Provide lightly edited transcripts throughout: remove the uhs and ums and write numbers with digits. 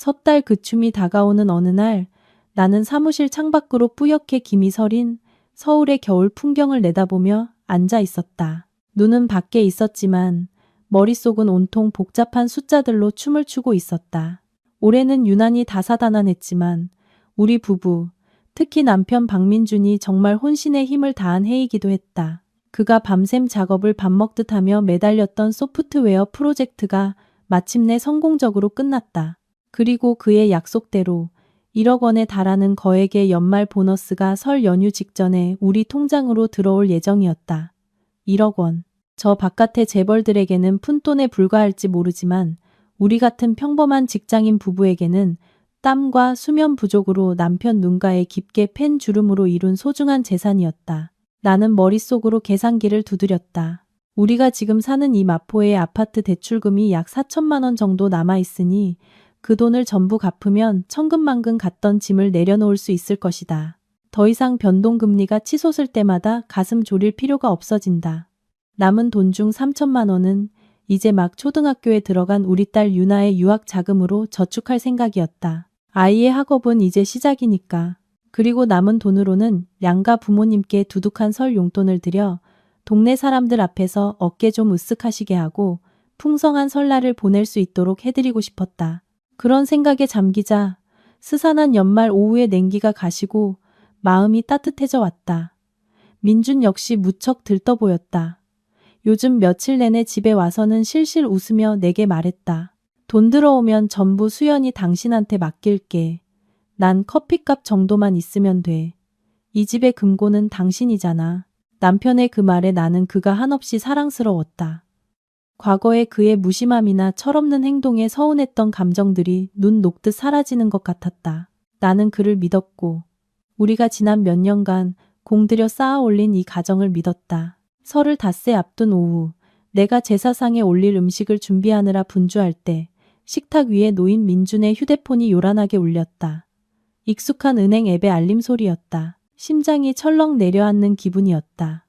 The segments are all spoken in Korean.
섣달 그춤이 다가오는 어느 날 나는 사무실 창밖으로 뿌옇게 김이 서린 서울의 겨울 풍경을 내다보며 앉아 있었다. 눈은 밖에 있었지만 머릿속은 온통 복잡한 숫자들로 춤을 추고 있었다. 올해는 유난히 다사다난했지만 우리 부부, 특히 남편 박민준이 정말 혼신의 힘을 다한 해이기도 했다. 그가 밤샘 작업을 밥 먹듯 하며 매달렸던 소프트웨어 프로젝트가 마침내 성공적으로 끝났다. 그리고 그의 약속대로 1억 원에 달하는 거액의 연말 보너스가 설 연휴 직전에 우리 통장으로 들어올 예정이었다. 1억 원. 저 바깥의 재벌들에게는 푼돈에 불과할지 모르지만 우리 같은 평범한 직장인 부부에게는 땀과 수면 부족으로 남편 눈가에 깊게 팬 주름으로 이룬 소중한 재산이었다. 나는 머릿속으로 계산기를 두드렸다. 우리가 지금 사는 이 마포의 아파트 대출금이 약 4천만 원 정도 남아있으니 그 돈을 전부 갚으면 천근만근 갔던 짐을 내려놓을 수 있을 것이다. 더 이상 변동금리가 치솟을 때마다 가슴 졸일 필요가 없어진다. 남은 돈 중 3천만 원은 이제 막 초등학교에 들어간 우리 딸 유나의 유학 자금으로 저축할 생각이었다. 아이의 학업은 이제 시작이니까. 그리고 남은 돈으로는 양가 부모님께 두둑한 설 용돈을 드려 동네 사람들 앞에서 어깨 좀 으쓱하시게 하고 풍성한 설날을 보낼 수 있도록 해드리고 싶었다. 그런 생각에 잠기자 스산한 연말 오후의 냉기가 가시고 마음이 따뜻해져 왔다. 민준 역시 무척 들떠 보였다. 요즘 며칠 내내 집에 와서는 실실 웃으며 내게 말했다. 돈 들어오면 전부 수연이 당신한테 맡길게. 난 커피값 정도만 있으면 돼. 이 집의 금고는 당신이잖아. 남편의 그 말에 나는 그가 한없이 사랑스러웠다. 과거의 그의 무심함이나 철없는 행동에 서운했던 감정들이 눈 녹듯 사라지는 것 같았다. 나는 그를 믿었고 우리가 지난 몇 년간 공들여 쌓아 올린 이 가정을 믿었다. 설을 닷새 앞둔 오후 내가 제사상에 올릴 음식을 준비하느라 분주할 때 식탁 위에 놓인 민준의 휴대폰이 요란하게 울렸다. 익숙한 은행 앱의 알림 소리였다. 심장이 철렁 내려앉는 기분이었다.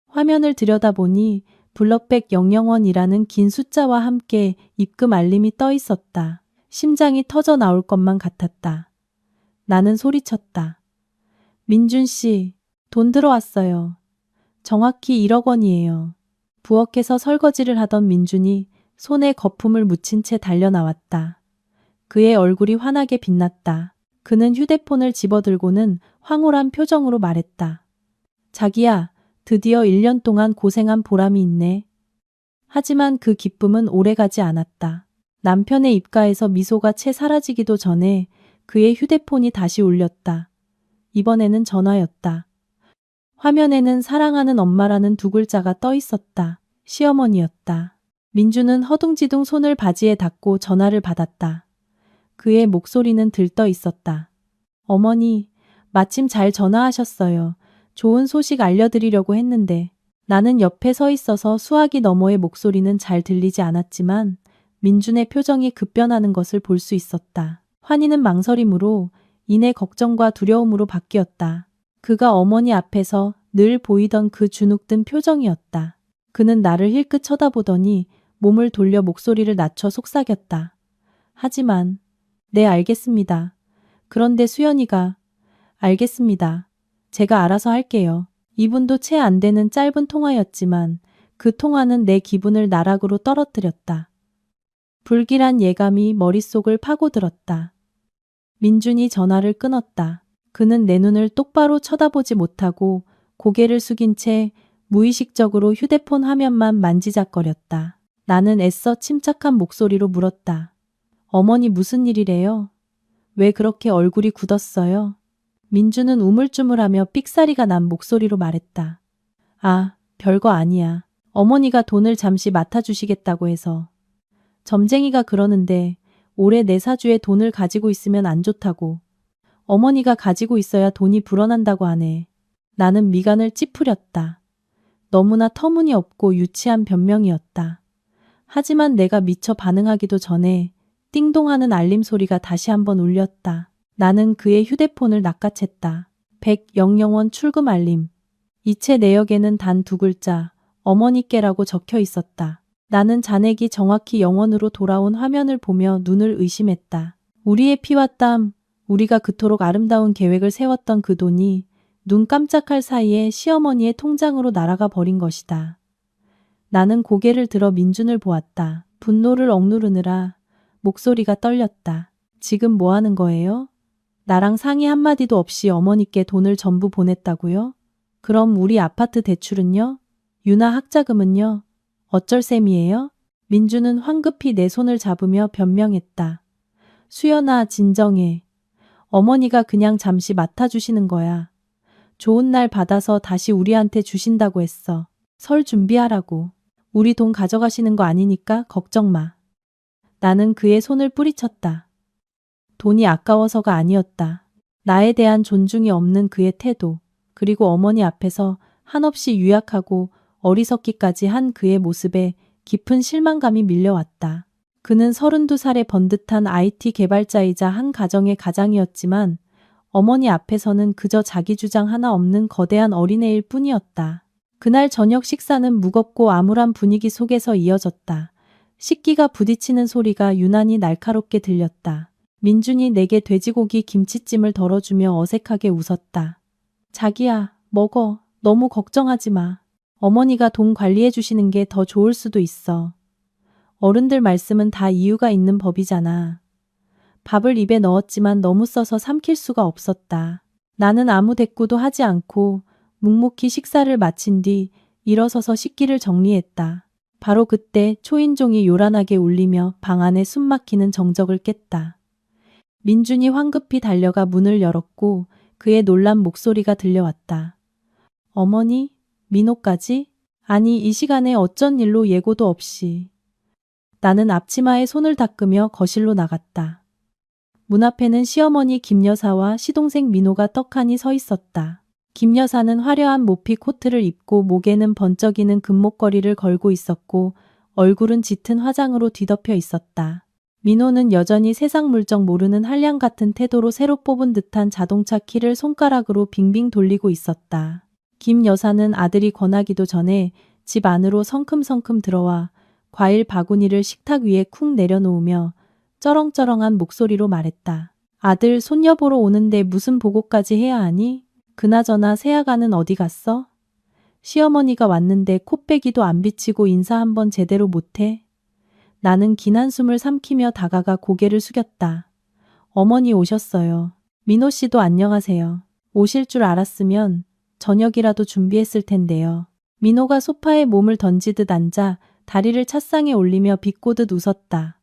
화면을 들여다보니 블럭백 001이라는 긴 숫자와 함께 입금 알림이 떠 있었다. 심장이 터져 나올 것만 같았다. 나는 소리쳤다. 민준 씨, 돈 들어왔어요. 정확히 1억 원이에요. 부엌에서 설거지를 하던 민준이 손에 거품을 묻힌 채 달려나왔다. 그의 얼굴이 환하게 빛났다. 그는 휴대폰을 집어들고는 황홀한 표정으로 말했다. 자기야, 드디어 1년 동안 고생한 보람이 있네. 하지만 그 기쁨은 오래가지 않았다. 남편의 입가에서 미소가 채 사라지기도 전에 그의 휴대폰이 다시 울렸다. 이번에는 전화였다. 화면에는 사랑하는 엄마라는 두 글자가 떠 있었다. 시어머니였다. 민주는 허둥지둥 손을 바지에 닫고 전화를 받았다. 그의 목소리는 들떠 있었다. 어머니, 마침 잘 전화하셨어요. 좋은 소식 알려드리려고 했는데. 나는 옆에 서 있어서 수화기 너머의 목소리는 잘 들리지 않았지만 민준의 표정이 급변하는 것을 볼 수 있었다. 환희는 망설임으로 이내 걱정과 두려움으로 바뀌었다. 그가 어머니 앞에서 늘 보이던 그 주눅든 표정이었다. 그는 나를 힐끗 쳐다보더니 몸을 돌려 목소리를 낮춰 속삭였다. 하지만 네, 알겠습니다. 그런데 수연이가 알겠습니다. 제가 알아서 할게요. 2분도 채 안 되는 짧은 통화였지만 그 통화는 내 기분을 나락으로 떨어뜨렸다. 불길한 예감이 머릿속을 파고들었다. 민준이 전화를 끊었다. 그는 내 눈을 똑바로 쳐다보지 못하고 고개를 숙인 채 무의식적으로 휴대폰 화면만 만지작거렸다. 나는 애써 침착한 목소리로 물었다. 어머니 무슨 일이래요? 왜 그렇게 얼굴이 굳었어요? 민주는 우물쭈물하며 삑사리가 난 목소리로 말했다. 아, 별거 아니야. 어머니가 돈을 잠시 맡아주시겠다고 해서. 점쟁이가 그러는데 올해 내 사주에 돈을 가지고 있으면 안 좋다고. 어머니가 가지고 있어야 돈이 불어난다고 하네. 나는 미간을 찌푸렸다. 너무나 터무니없고 유치한 변명이었다. 하지만 내가 미처 반응하기도 전에 띵동하는 알림 소리가 다시 한번 울렸다. 나는 그의 휴대폰을 낚아챘다. 100원 출금 알림. 이체 내역에는 단 2글자 어머니께라고 적혀 있었다. 나는 잔액이 정확히 0원으로 돌아온 화면을 보며 눈을 의심했다. 우리의 피와 땀, 우리가 그토록 아름다운 계획을 세웠던 그 돈이 눈 깜짝할 사이에 시어머니의 통장으로 날아가 버린 것이다. 나는 고개를 들어 민준을 보았다. 분노를 억누르느라 목소리가 떨렸다. 지금 뭐 하는 거예요? 나랑 상의 한마디도 없이 어머니께 돈을 전부 보냈다고요? 그럼 우리 아파트 대출은요? 유나 학자금은요? 어쩔 셈이에요? 민주는 황급히 내 손을 잡으며 변명했다. 수연아, 진정해. 어머니가 그냥 잠시 맡아주시는 거야. 좋은 날 받아서 다시 우리한테 주신다고 했어. 설 준비하라고. 우리 돈 가져가시는 거 아니니까 걱정 마. 나는 그의 손을 뿌리쳤다. 돈이 아까워서가 아니었다. 나에 대한 존중이 없는 그의 태도, 그리고 어머니 앞에서 한없이 유약하고 어리석기까지 한 그의 모습에 깊은 실망감이 밀려왔다. 그는 32살의 번듯한 IT 개발자이자 한 가정의 가장이었지만 어머니 앞에서는 그저 자기 주장 하나 없는 거대한 어린애일 뿐이었다. 그날 저녁 식사는 무겁고 암울한 분위기 속에서 이어졌다. 식기가 부딪히는 소리가 유난히 날카롭게 들렸다. 민준이 내게 돼지고기 김치찜을 덜어주며 어색하게 웃었다. 자기야, 먹어. 너무 걱정하지 마. 어머니가 돈 관리해 주시는 게 더 좋을 수도 있어. 어른들 말씀은 다 이유가 있는 법이잖아. 밥을 입에 넣었지만 너무 써서 삼킬 수가 없었다. 나는 아무 대꾸도 하지 않고 묵묵히 식사를 마친 뒤 일어서서 식기를 정리했다. 바로 그때 초인종이 요란하게 울리며 방 안에 숨막히는 정적을 깼다. 민준이 황급히 달려가 문을 열었고 그의 놀란 목소리가 들려왔다. 어머니? 민호까지? 아니, 이 시간에 어쩐 일로 예고도 없이. 나는 앞치마에 손을 닦으며 거실로 나갔다. 문 앞에는 시어머니 김여사와 시동생 민호가 떡하니 서 있었다. 김여사는 화려한 모피 코트를 입고 목에는 번쩍이는 금목걸이를 걸고 있었고 얼굴은 짙은 화장으로 뒤덮여 있었다. 민호는 여전히 세상 물정 모르는 한량 같은 태도로 새로 뽑은 듯한 자동차 키를 손가락으로 빙빙 돌리고 있었다. 김 여사는 아들이 권하기도 전에 집 안으로 성큼성큼 들어와 과일 바구니를 식탁 위에 쿵 내려놓으며 쩌렁쩌렁한 목소리로 말했다. 아들, 손녀 보러 오는데 무슨 보고까지 해야 하니? 그나저나 새아가는 어디 갔어? 시어머니가 왔는데 코빼기도 안 비치고 인사 한번 제대로 못해? 나는 긴 한숨을 삼키며 다가가 고개를 숙였다. 어머니 오셨어요. 민호 씨도 안녕하세요. 오실 줄 알았으면 저녁이라도 준비했을 텐데요. 민호가 소파에 몸을 던지듯 앉아 다리를 찻상에 올리며 비꼬듯 웃었다.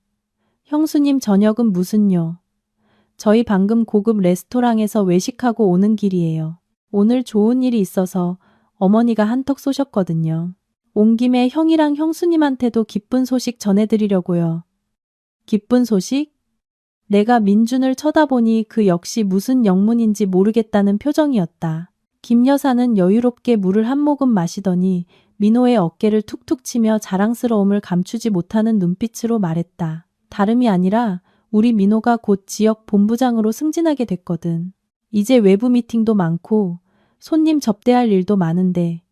형수님 저녁은 무슨요? 저희 방금 고급 레스토랑에서 외식하고 오는 길이에요. 오늘 좋은 일이 있어서 어머니가 한턱 쏘셨거든요. 온 김에 형이랑 형수님한테도 기쁜 소식 전해드리려고요. 기쁜 소식? 내가 민준을 쳐다보니 그 역시 무슨 영문인지 모르겠다는 표정이었다. 김 여사는 여유롭게 물을 한 모금 마시더니 민호의 어깨를 툭툭 치며 자랑스러움을 감추지 못하는 눈빛으로 말했다. 다름이 아니라 우리 민호가 곧 지역 본부장으로 승진하게 됐거든. 이제 외부 미팅도 많고 손님 접대할 일도 많은데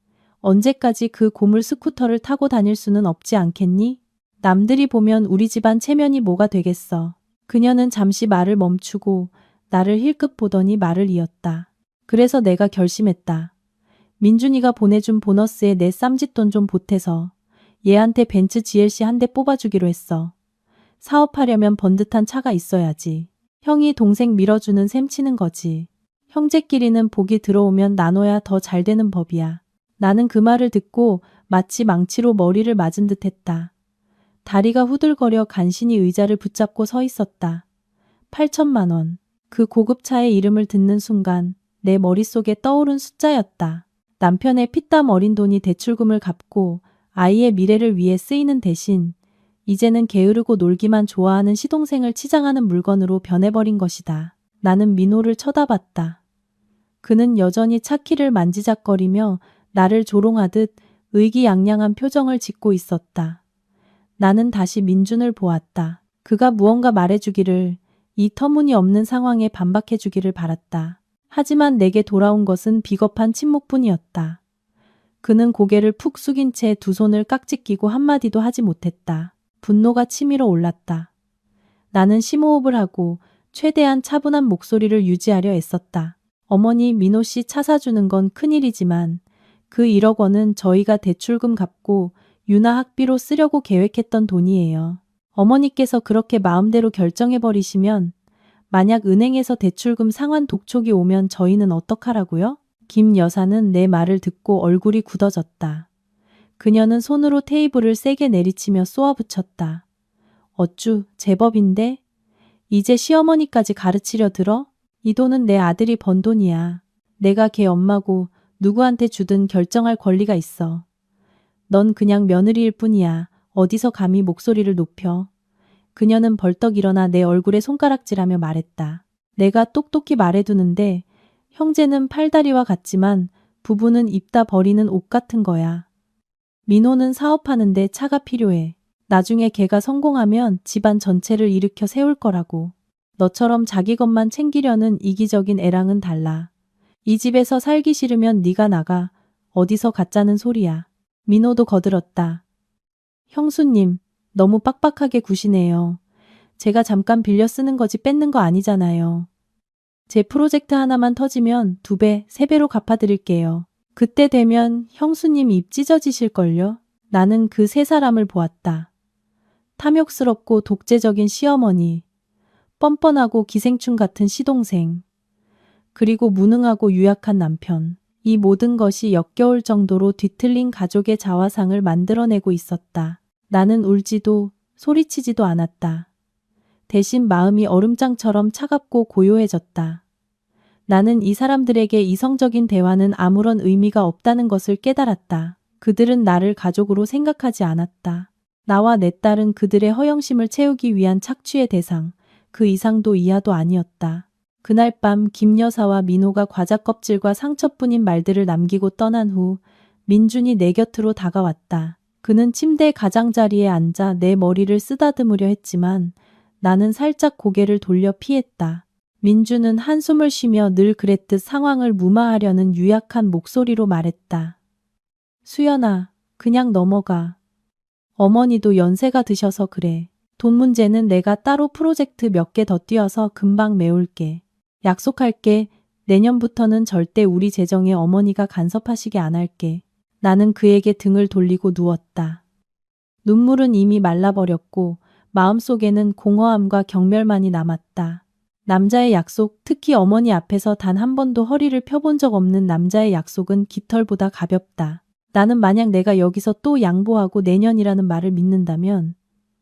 언제까지 그 고물 스쿠터를 타고 다닐 수는 없지 않겠니? 남들이 보면 우리 집안 체면이 뭐가 되겠어. 그녀는 잠시 말을 멈추고 나를 힐끗 보더니 말을 이었다. 그래서 내가 결심했다. 민준이가 보내준 보너스에 내 쌈짓돈 좀 보태서 얘한테 벤츠 GLC 한 대 뽑아주기로 했어. 사업하려면 번듯한 차가 있어야지. 형이 동생 밀어주는 셈 치는 거지. 형제끼리는 복이 들어오면 나눠야 더 잘 되는 법이야. 나는 그 말을 듣고 마치 망치로 머리를 맞은 듯 했다. 다리가 후들거려 간신히 의자를 붙잡고 서 있었다. 8천만 원. 그 고급차의 이름을 듣는 순간 내 머릿속에 떠오른 숫자였다. 남편의 피땀 어린 돈이 대출금을 갚고 아이의 미래를 위해 쓰이는 대신 이제는 게으르고 놀기만 좋아하는 시동생을 치장하는 물건으로 변해버린 것이다. 나는 민호를 쳐다봤다. 그는 여전히 차 키를 만지작거리며 나를 조롱하듯 의기양양한 표정을 짓고 있었다. 나는 다시 민준을 보았다. 그가 무언가 말해주기를, 이 터무니없는 상황에 반박해주기를 바랐다. 하지만 내게 돌아온 것은 비겁한 침묵뿐이었다. 그는 고개를 푹 숙인 채 두 손을 깍지 끼고 한마디도 하지 못했다. 분노가 치밀어 올랐다. 나는 심호흡을 하고 최대한 차분한 목소리를 유지하려 애썼다. 어머니, 민호 씨 차 사주는 건 큰일이지만 그 1억 원은 저희가 대출금 갚고 유나 학비로 쓰려고 계획했던 돈이에요. 어머니께서 그렇게 마음대로 결정해버리시면 만약 은행에서 대출금 상환 독촉이 오면 저희는 어떡하라고요? 김 여사는 내 말을 듣고 얼굴이 굳어졌다. 그녀는 손으로 테이블을 세게 내리치며 쏘아붙였다. 어쭈, 제법인데? 이제 시어머니까지 가르치려 들어? 이 돈은 내 아들이 번 돈이야. 내가 걔 엄마고 누구한테 주든 결정할 권리가 있어. 넌 그냥 며느리일 뿐이야. 어디서 감히 목소리를 높여. 그녀는 벌떡 일어나 내 얼굴에 손가락질하며 말했다. 내가 똑똑히 말해두는데 형제는 팔다리와 같지만 부부는 입다 버리는 옷 같은 거야. 민호는 사업하는데 차가 필요해. 나중에 걔가 성공하면 집안 전체를 일으켜 세울 거라고. 너처럼 자기 것만 챙기려는 이기적인 애랑은 달라. 이 집에서 살기 싫으면 네가 나가. 어디서 가짜는 소리야. 민호도 거들었다. 형수님, 너무 빡빡하게 구시네요. 제가 잠깐 빌려 쓰는 거지 뺏는 거 아니잖아요. 제 프로젝트 하나만 터지면 2배, 3배로 갚아드릴게요. 그때 되면 형수님 입 찢어지실걸요? 나는 그 세 사람을 보았다. 탐욕스럽고 독재적인 시어머니, 뻔뻔하고 기생충 같은 시동생, 그리고 무능하고 유약한 남편. 이 모든 것이 역겨울 정도로 뒤틀린 가족의 자화상을 만들어내고 있었다. 나는 울지도 소리치지도 않았다. 대신 마음이 얼음장처럼 차갑고 고요해졌다. 나는 이 사람들에게 이성적인 대화는 아무런 의미가 없다는 것을 깨달았다. 그들은 나를 가족으로 생각하지 않았다. 나와 내 딸은 그들의 허영심을 채우기 위한 착취의 대상, 그 이상도 이하도 아니었다. 그날 밤 김 여사와 민호가 과자 껍질과 상처뿐인 말들을 남기고 떠난 후 민준이 내 곁으로 다가왔다. 그는 침대 가장자리에 앉아 내 머리를 쓰다듬으려 했지만 나는 살짝 고개를 돌려 피했다. 민준은 한숨을 쉬며 늘 그랬듯 상황을 무마하려는 유약한 목소리로 말했다. 수연아, 그냥 넘어가. 어머니도 연세가 드셔서 그래. 돈 문제는 내가 따로 프로젝트 몇 개 더 띄워서 금방 메울게. 약속할게. 내년부터는 절대 우리 재정에 어머니가 간섭하시게 안 할게. 나는 그에게 등을 돌리고 누웠다. 눈물은 이미 말라버렸고 마음속에는 공허함과 경멸만이 남았다. 남자의 약속, 특히 어머니 앞에서 단 한 번도 허리를 펴본 적 없는 남자의 약속은 깃털보다 가볍다. 나는 만약 내가 여기서 또 양보하고 내년이라는 말을 믿는다면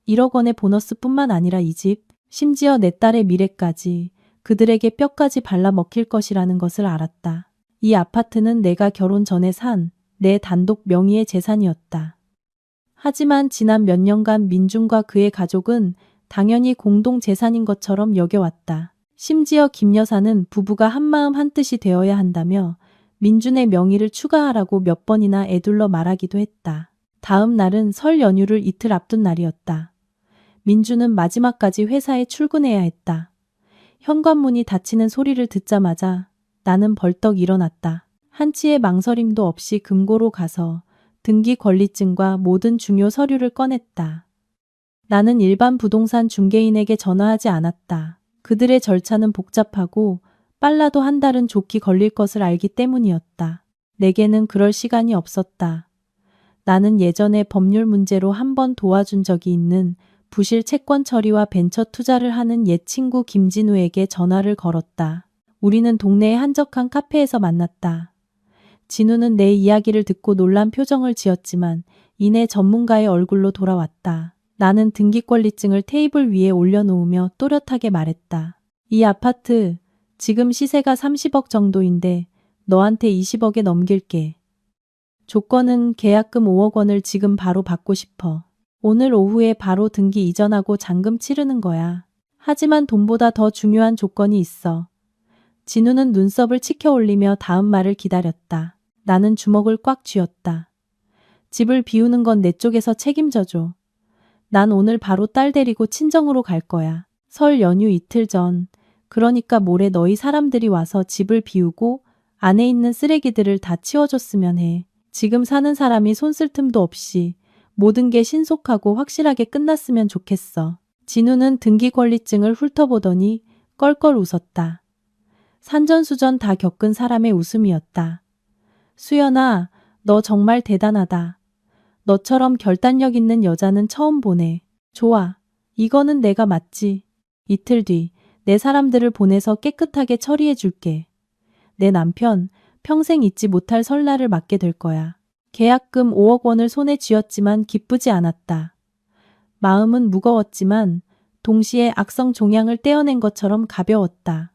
1억 원의 보너스뿐만 아니라 이 집, 심지어 내 딸의 미래까지 그들에게 뼈까지 발라 먹힐 것이라는 것을 알았다. 이 아파트는 내가 결혼 전에 산 내 단독 명의의 재산이었다. 하지만 지난 몇 년간 민준과 그의 가족은 당연히 공동 재산인 것처럼 여겨왔다. 심지어 김 여사는 부부가 한마음 한뜻이 되어야 한다며 민준의 명의를 추가하라고 몇 번이나 애둘러 말하기도 했다. 다음 날은 설 연휴를 이틀 앞둔 날이었다. 민준은 마지막까지 회사에 출근해야 했다. 현관문이 닫히는 소리를 듣자마자 나는 벌떡 일어났다. 한치의 망설임도 없이 금고로 가서 등기 권리증과 모든 중요 서류를 꺼냈다. 나는 일반 부동산 중개인에게 전화하지 않았다. 그들의 절차는 복잡하고 빨라도 한 달은 좋게 걸릴 것을 알기 때문이었다. 내게는 그럴 시간이 없었다. 나는 예전에 법률 문제로 한 번 도와준 적이 있는 부실 채권 처리와 벤처 투자를 하는 옛 친구 김진우에게 전화를 걸었다. 우리는 동네의 한적한 카페에서 만났다. 진우는 내 이야기를 듣고 놀란 표정을 지었지만 이내 전문가의 얼굴로 돌아왔다. 나는 등기권리증을 테이블 위에 올려놓으며 또렷하게 말했다. 이 아파트 지금 시세가 30억 정도인데 너한테 20억에 넘길게. 조건은 계약금 5억 원을 지금 바로 받고 싶어. 오늘 오후에 바로 등기 이전하고 잔금 치르는 거야. 하지만 돈보다 더 중요한 조건이 있어. 진우는 눈썹을 치켜 올리며 다음 말을 기다렸다. 나는 주먹을 꽉 쥐었다. 집을 비우는 건 내 쪽에서 책임져줘. 난 오늘 바로 딸 데리고 친정으로 갈 거야. 설 연휴 이틀 전, 그러니까 모레 너희 사람들이 와서 집을 비우고 안에 있는 쓰레기들을 다 치워줬으면 해. 지금 사는 사람이 손 쓸 틈도 없이 모든 게 신속하고 확실하게 끝났으면 좋겠어. 진우는 등기 권리증을 훑어보더니 껄껄 웃었다. 산전수전 다 겪은 사람의 웃음이었다. 수연아, 너 정말 대단하다. 너처럼 결단력 있는 여자는 처음 보네. 좋아. 이거는 내가 맞지. 이틀 뒤 내 사람들을 보내서 깨끗하게 처리해 줄게. 내 남편 평생 잊지 못할 설날을 맞게 될 거야. 계약금 5억 원을 손에 쥐었지만 기쁘지 않았다. 마음은 무거웠지만 동시에 악성 종양을 떼어낸 것처럼 가벼웠다.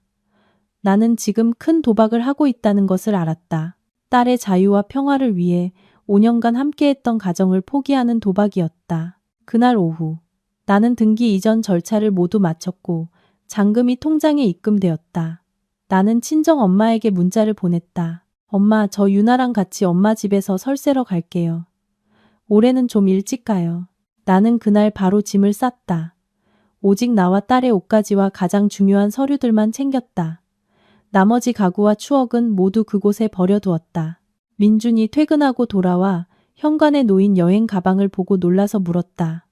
나는 지금 큰 도박을 하고 있다는 것을 알았다. 딸의 자유와 평화를 위해 5년간 함께했던 가정을 포기하는 도박이었다. 그날 오후 나는 등기 이전 절차를 모두 마쳤고 잔금이 통장에 입금되었다. 나는 친정 엄마에게 문자를 보냈다. 엄마, 저 유나랑 같이 엄마 집에서 설 세러 갈게요. 올해는 좀 일찍 가요. 나는 그날 바로 짐을 쌌다. 오직 나와 딸의 옷가지와 가장 중요한 서류들만 챙겼다. 나머지 가구와 추억은 모두 그곳에 버려두었다. 민준이 퇴근하고 돌아와 현관에 놓인 여행 가방을 보고 놀라서 물었다.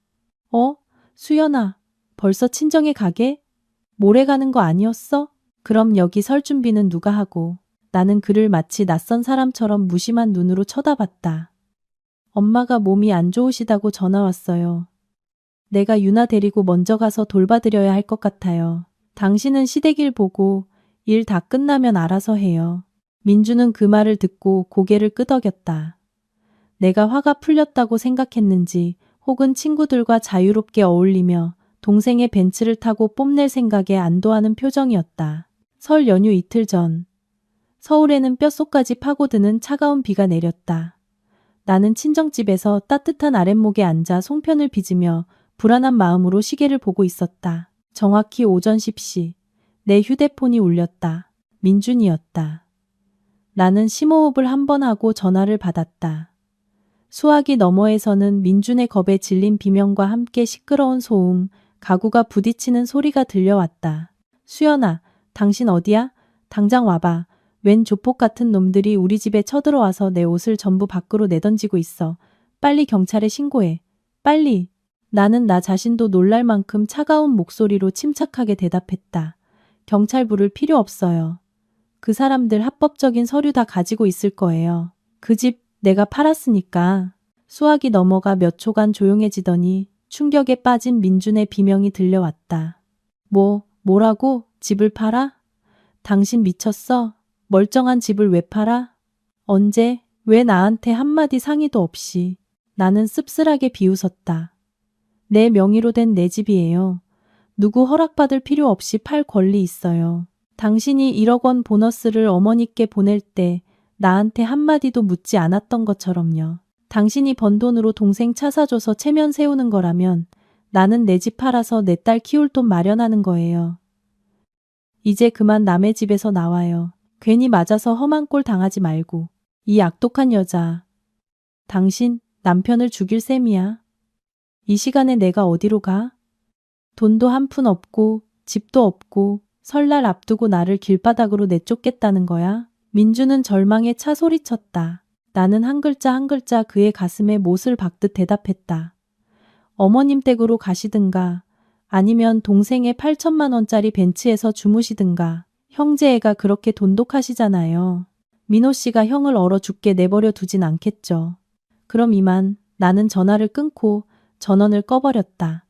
수연아, 벌써 친정에 가게? 모레 가는 거 아니었어? 그럼 여기 설 준비는 누가 하고? 나는 그를 마치 낯선 사람처럼 무심한 눈으로 쳐다봤다. 엄마가 몸이 안 좋으시다고 전화 왔어요. 내가 유나 데리고 먼저 가서 돌봐드려야 할 것 같아요. 당신은 시댁일 보고 일 다 끝나면 알아서 해요. 민주는 그 말을 듣고 고개를 끄덕였다. 내가 화가 풀렸다고 생각했는지 혹은 친구들과 자유롭게 어울리며 동생의 벤츠를 타고 뽐낼 생각에 안도하는 표정이었다. 설 연휴 이틀 전 서울에는 뼛속까지 파고드는 차가운 비가 내렸다. 나는 친정집에서 따뜻한 아랫목에 앉아 송편을 빚으며 불안한 마음으로 시계를 보고 있었다. 정확히 오전 10시 내 휴대폰이 울렸다. 민준이었다. 나는 심호흡을 한 번 하고 전화를 받았다. 수화기 너머에서는 민준의 겁에 질린 비명과 함께 시끄러운 소음, 가구가 부딪히는 소리가 들려왔다. 수연아, 당신 어디야? 당장 와봐. 웬 조폭 같은 놈들이 우리 집에 쳐들어와서 내 옷을 전부 밖으로 내던지고 있어. 빨리 경찰에 신고해. 빨리. 나는 나 자신도 놀랄 만큼 차가운 목소리로 침착하게 대답했다. 경찰 부를 필요 없어요. 그 사람들 합법적인 서류 다 가지고 있을 거예요. 그 집 내가 팔았으니까. 수화기 너머가 몇 초간 조용해지더니 충격에 빠진 민준의 비명이 들려왔다. 뭐라고? 집을 팔아? 당신 미쳤어? 멀쩡한 집을 왜 팔아? 언제? 왜 나한테 한마디 상의도 없이? 나는 씁쓸하게 비웃었다. 내 명의로 된 내 집이에요. 누구 허락받을 필요 없이 팔 권리 있어요. 당신이 1억 원 보너스를 어머니께 보낼 때 나한테 한마디도 묻지 않았던 것처럼요. 당신이 번 돈으로 동생 차 사줘서 체면 세우는 거라면 나는 내 집 팔아서 내 딸 키울 돈 마련하는 거예요. 이제 그만 남의 집에서 나와요. 괜히 맞아서 험한 꼴 당하지 말고. 이 악독한 여자. 당신 남편을 죽일 셈이야. 이 시간에 내가 어디로 가? 돈도 한 푼 없고 집도 없고 설날 앞두고 나를 길바닥으로 내쫓겠다는 거야? 민주는 절망에 차 소리쳤다. 나는 한 글자 한 글자 그의 가슴에 못을 박듯 대답했다. 어머님 댁으로 가시든가 아니면 동생의 8천만 원짜리 벤츠에서 주무시든가. 형제애가 그렇게 돈독하시잖아요. 민호 씨가 형을 얼어 죽게 내버려 두진 않겠죠. 그럼 이만. 나는 전화를 끊고 전원을 꺼버렸다.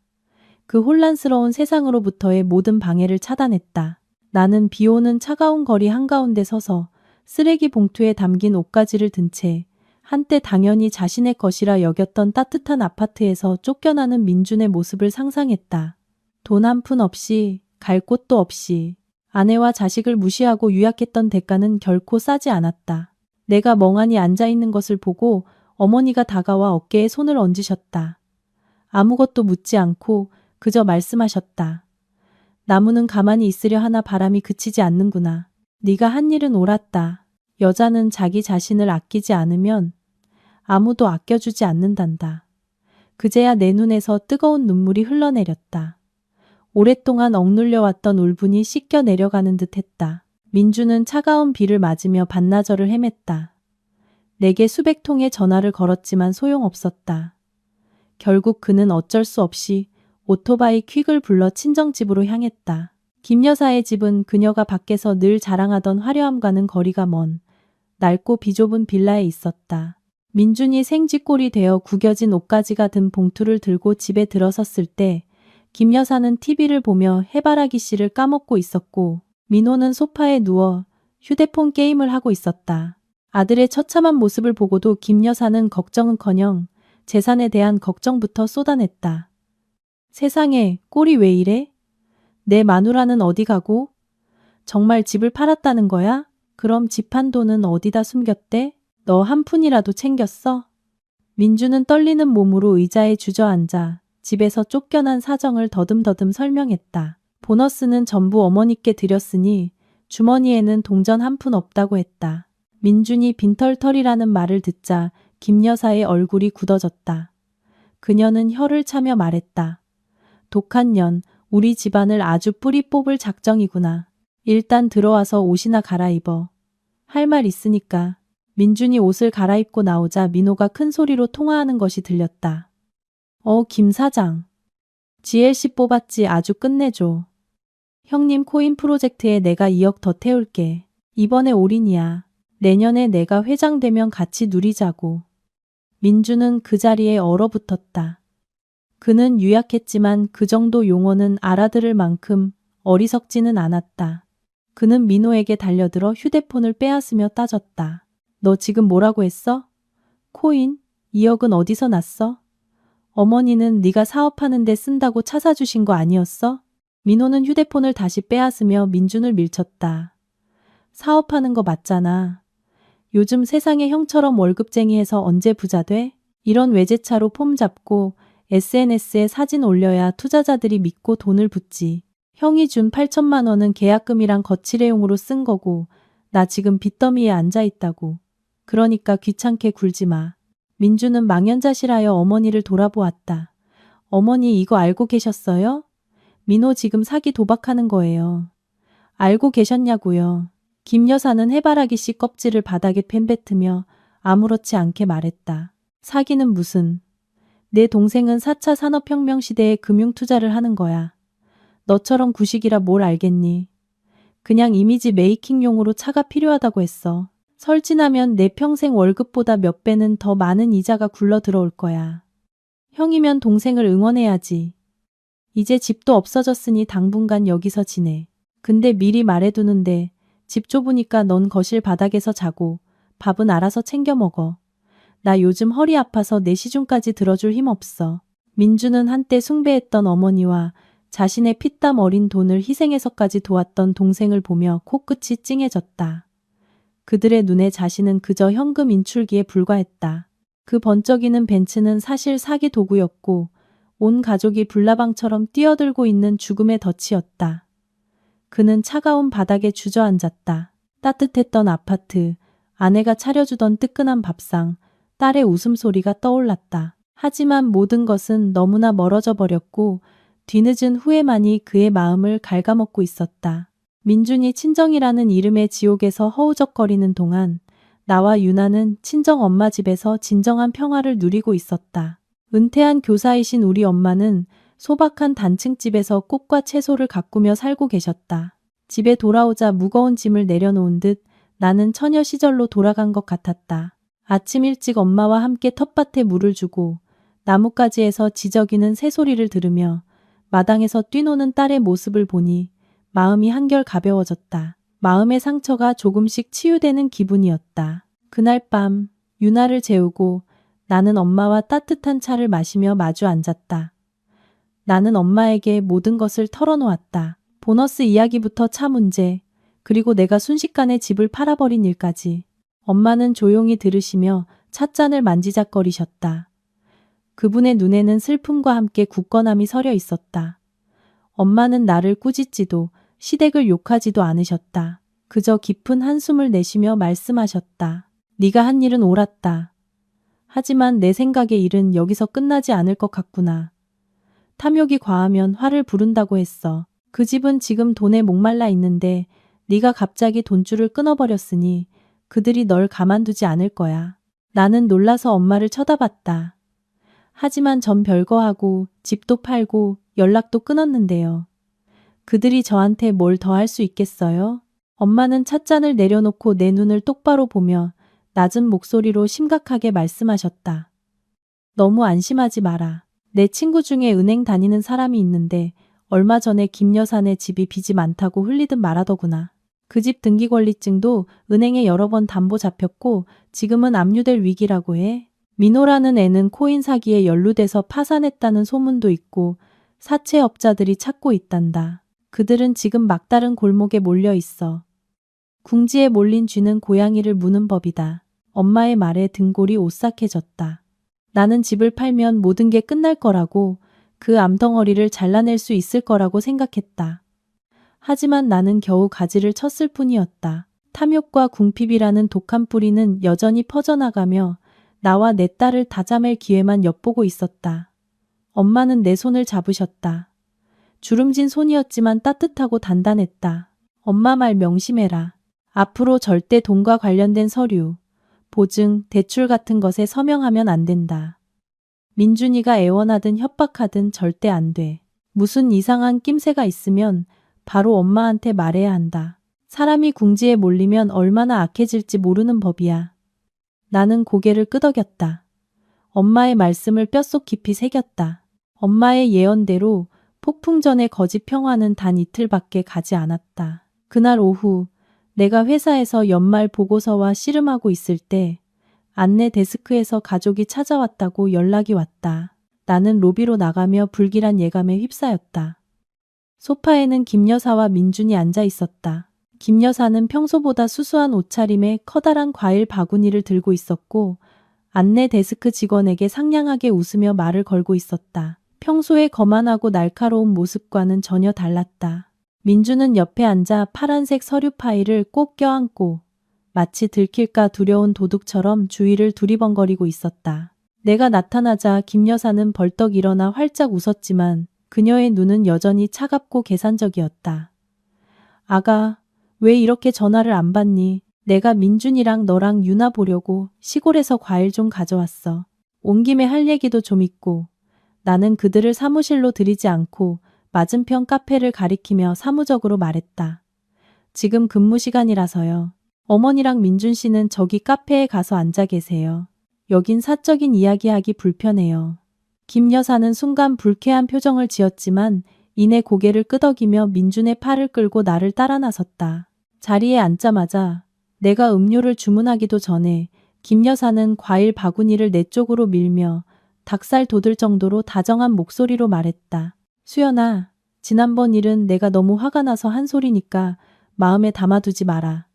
그 혼란스러운 세상으로부터의 모든 방해를 차단했다. 나는 비오는 차가운 거리 한가운데 서서 쓰레기 봉투에 담긴 옷가지를 든 채 한때 당연히 자신의 것이라 여겼던 따뜻한 아파트에서 쫓겨나는 민준의 모습을 상상했다. 돈 한 푼 없이, 갈 곳도 없이, 아내와 자식을 무시하고 유약했던 대가는 결코 싸지 않았다. 내가 멍하니 앉아있는 것을 보고 어머니가 다가와 어깨에 손을 얹으셨다. 아무것도 묻지 않고 그저 말씀하셨다. 나무는 가만히 있으려 하나 바람이 그치지 않는구나. 네가 한 일은 옳았다. 여자는 자기 자신을 아끼지 않으면 아무도 아껴주지 않는단다. 그제야 내 눈에서 뜨거운 눈물이 흘러내렸다. 오랫동안 억눌려왔던 울분이 씻겨 내려가는 듯 했다. 민주는 차가운 비를 맞으며 반나절을 헤맸다. 내게 수백 통의 전화를 걸었지만 소용없었다. 결국 그는 어쩔 수 없이 오토바이 퀵을 불러 친정집으로 향했다. 김 여사의 집은 그녀가 밖에서 늘 자랑하던 화려함과는 거리가 먼 낡고 비좁은 빌라에 있었다. 민준이 생쥐꼴이 되어 구겨진 옷가지가 든 봉투를 들고 집에 들어섰을 때 김 여사는 TV를 보며 해바라기 씨를 까먹고 있었고 민호는 소파에 누워 휴대폰 게임을 하고 있었다. 아들의 처참한 모습을 보고도 김 여사는 걱정은커녕 재산에 대한 걱정부터 쏟아냈다. 세상에, 꼴이 왜 이래? 내 마누라는 어디 가고? 정말 집을 팔았다는 거야? 그럼 집 판 돈은 어디다 숨겼대? 너 한 푼이라도 챙겼어? 민주는 떨리는 몸으로 의자에 주저앉아 집에서 쫓겨난 사정을 더듬더듬 설명했다. 보너스는 전부 어머니께 드렸으니 주머니에는 동전 한 푼 없다고 했다. 민준이 빈털털이라는 말을 듣자 김 여사의 얼굴이 굳어졌다. 그녀는 혀를 차며 말했다. 독한 년, 우리 집안을 아주 뿌리 뽑을 작정이구나. 일단 들어와서 옷이나 갈아입어. 할 말 있으니까. 민준이 옷을 갈아입고 나오자 민호가 큰 소리로 통화하는 것이 들렸다. 김 사장. GLC 뽑았지 아주 끝내줘. 형님 코인 프로젝트에 내가 2억 더 태울게. 이번에 올인이야. 내년에 내가 회장 되면 같이 누리자고. 민주는 그 자리에 얼어붙었다. 그는 유약했지만 그 정도 용어는 알아들을 만큼 어리석지는 않았다. 그는 민호에게 달려들어 휴대폰을 빼앗으며 따졌다. 너 지금 뭐라고 했어? 코인? 2억은 어디서 났어? 어머니는 네가 사업하는 데 쓴다고 차 사주신 거 아니었어? 민호는 휴대폰을 다시 빼앗으며 민준을 밀쳤다. 사업하는 거 맞잖아. 요즘 세상에 형처럼 월급쟁이해서 언제 부자 돼? 이런 외제차로 폼 잡고 SNS에 사진 올려야 투자자들이 믿고 돈을 붓지. 형이 준 8천만 원은 계약금이랑 거치대용으로 쓴 거고 나 지금 빚더미에 앉아있다고. 그러니까 귀찮게 굴지 마. 민주는 망연자실하여 어머니를 돌아보았다. 어머니 이거 알고 계셨어요? 민호 지금 사기 도박하는 거예요. 알고 계셨냐고요. 김 여사는 해바라기 씨 껍질을 바닥에 팬뱉으며 아무렇지 않게 말했다. 사기는 무슨. 내 동생은 4차 산업혁명 시대에 금융투자를 하는 거야. 너처럼 구식이라 뭘 알겠니. 그냥 이미지 메이킹용으로 차가 필요하다고 했어. 설진하면 내 평생 월급보다 몇 배는 더 많은 이자가 굴러 들어올 거야. 형이면 동생을 응원해야지. 이제 집도 없어졌으니 당분간 여기서 지내. 근데 미리 말해두는데 집 좁으니까 넌 거실 바닥에서 자고 밥은 알아서 챙겨 먹어. 나 요즘 허리 아파서 내 시중까지 들어줄 힘 없어. 민주는 한때 숭배했던 어머니와 자신의 피땀 어린 돈을 희생해서까지 도왔던 동생을 보며 코끝이 찡해졌다. 그들의 눈에 자신은 그저 현금 인출기에 불과했다. 그 번쩍이는 벤츠는 사실 사기 도구였고 온 가족이 불나방처럼 뛰어들고 있는 죽음의 덫이었다. 그는 차가운 바닥에 주저앉았다. 따뜻했던 아파트, 아내가 차려주던 뜨끈한 밥상, 딸의 웃음소리가 떠올랐다. 하지만 모든 것은 너무나 멀어져 버렸고 뒤늦은 후회만이 그의 마음을 갉아먹고 있었다. 민준이 친정이라는 이름의 지옥에서 허우적거리는 동안 나와 유나는 친정 엄마 집에서 진정한 평화를 누리고 있었다. 은퇴한 교사이신 우리 엄마는 소박한 단층집에서 꽃과 채소를 가꾸며 살고 계셨다. 집에 돌아오자 무거운 짐을 내려놓은 듯 나는 처녀 시절로 돌아간 것 같았다. 아침 일찍 엄마와 함께 텃밭에 물을 주고 나뭇가지에서 지저귀는 새소리를 들으며 마당에서 뛰노는 딸의 모습을 보니 마음이 한결 가벼워졌다. 마음의 상처가 조금씩 치유되는 기분이었다. 그날 밤 유나를 재우고 나는 엄마와 따뜻한 차를 마시며 마주 앉았다. 나는 엄마에게 모든 것을 털어놓았다. 보너스 이야기부터 차 문제, 그리고 내가 순식간에 집을 팔아버린 일까지. 엄마는 조용히 들으시며 찻잔을 만지작거리셨다. 그분의 눈에는 슬픔과 함께 굳건함이 서려 있었다. 엄마는 나를 꾸짖지도 시댁을 욕하지도 않으셨다. 그저 깊은 한숨을 내쉬며 말씀하셨다. 네가 한 일은 옳았다. 하지만 내 생각에 일은 여기서 끝나지 않을 것 같구나. 탐욕이 과하면 화를 부른다고 했어. 그 집은 지금 돈에 목말라 있는데 네가 갑자기 돈줄을 끊어버렸으니 그들이 널 가만두지 않을 거야. 나는 놀라서 엄마를 쳐다봤다. 하지만 전 별거하고 집도 팔고 연락도 끊었는데요. 그들이 저한테 뭘 더 할 수 있겠어요? 엄마는 찻잔을 내려놓고 내 눈을 똑바로 보며 낮은 목소리로 심각하게 말씀하셨다. 너무 안심하지 마라. 내 친구 중에 은행 다니는 사람이 있는데 얼마 전에 김 여사네 집이 빚이 많다고 흘리듯 말하더구나. 그 집 등기권리증도 은행에 여러 번 담보 잡혔고 지금은 압류될 위기라고 해. 민호라는 애는 코인 사기에 연루돼서 파산했다는 소문도 있고 사채업자들이 찾고 있단다. 그들은 지금 막다른 골목에 몰려 있어. 궁지에 몰린 쥐는 고양이를 무는 법이다. 엄마의 말에 등골이 오싹해졌다. 나는 집을 팔면 모든 게 끝날 거라고, 그 암덩어리를 잘라낼 수 있을 거라고 생각했다. 하지만 나는 겨우 가지를 쳤을 뿐이었다. 탐욕과 궁핍이라는 독한 뿌리는 여전히 퍼져나가며 나와 내 딸을 다잡을 기회만 엿보고 있었다. 엄마는 내 손을 잡으셨다. 주름진 손이었지만 따뜻하고 단단했다. 엄마 말 명심해라. 앞으로 절대 돈과 관련된 서류, 보증, 대출 같은 것에 서명하면 안 된다. 민준이가 애원하든 협박하든 절대 안 돼. 무슨 이상한 낌새가 있으면 바로 엄마한테 말해야 한다. 사람이 궁지에 몰리면 얼마나 악해질지 모르는 법이야. 나는 고개를 끄덕였다. 엄마의 말씀을 뼛속 깊이 새겼다. 엄마의 예언대로 폭풍 전의 거짓 평화는 단 이틀밖에 가지 않았다. 그날 오후 내가 회사에서 연말 보고서와 씨름하고 있을 때 안내 데스크에서 가족이 찾아왔다고 연락이 왔다. 나는 로비로 나가며 불길한 예감에 휩싸였다. 소파에는 김 여사와 민준이 앉아 있었다. 김 여사는 평소보다 수수한 옷차림에 커다란 과일 바구니를 들고 있었고 안내 데스크 직원에게 상냥하게 웃으며 말을 걸고 있었다. 평소에 거만하고 날카로운 모습과는 전혀 달랐다. 민주는 옆에 앉아 파란색 서류 파일을 꼭 껴안고 마치 들킬까 두려운 도둑처럼 주위를 두리번거리고 있었다. 내가 나타나자 김 여사는 벌떡 일어나 활짝 웃었지만 그녀의 눈은 여전히 차갑고 계산적이었다. 아가, 왜 이렇게 전화를 안 받니? 내가 민준이랑 너랑 유나 보려고 시골에서 과일 좀 가져왔어. 온 김에 할 얘기도 좀 있고. 나는 그들을 사무실로 들이지 않고 맞은편 카페를 가리키며 사무적으로 말했다. 지금 근무 시간이라서요. 어머니랑 민준 씨는 저기 카페에 가서 앉아 계세요. 여긴 사적인 이야기하기 불편해요. 김 여사는 순간 불쾌한 표정을 지었지만 이내 고개를 끄덕이며 민준의 팔을 끌고 나를 따라 나섰다. 자리에 앉자마자 내가 음료를 주문하기도 전에 김 여사는 과일 바구니를 내 쪽으로 밀며 닭살 돋을 정도로 다정한 목소리로 말했다. 수연아, 지난번 일은 내가 너무 화가 나서 한 소리니까 마음에 담아두지 마라.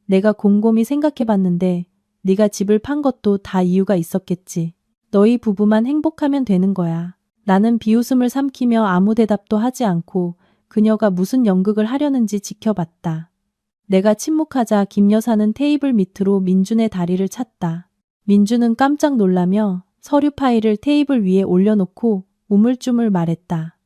내가 곰곰이 생각해봤는데 네가 집을 판 것도 다 이유가 있었겠지. 너희 부부만 행복하면 되는 거야. 나는 비웃음을 삼키며 아무 대답도 하지 않고 그녀가 무슨 연극을 하려는지 지켜봤다. 내가 침묵하자 김 여사는 테이블 밑으로 민준의 다리를 찼다. 민준은 깜짝 놀라며 서류 파일을 테이블 위에 올려놓고 우물쭈물 말했다.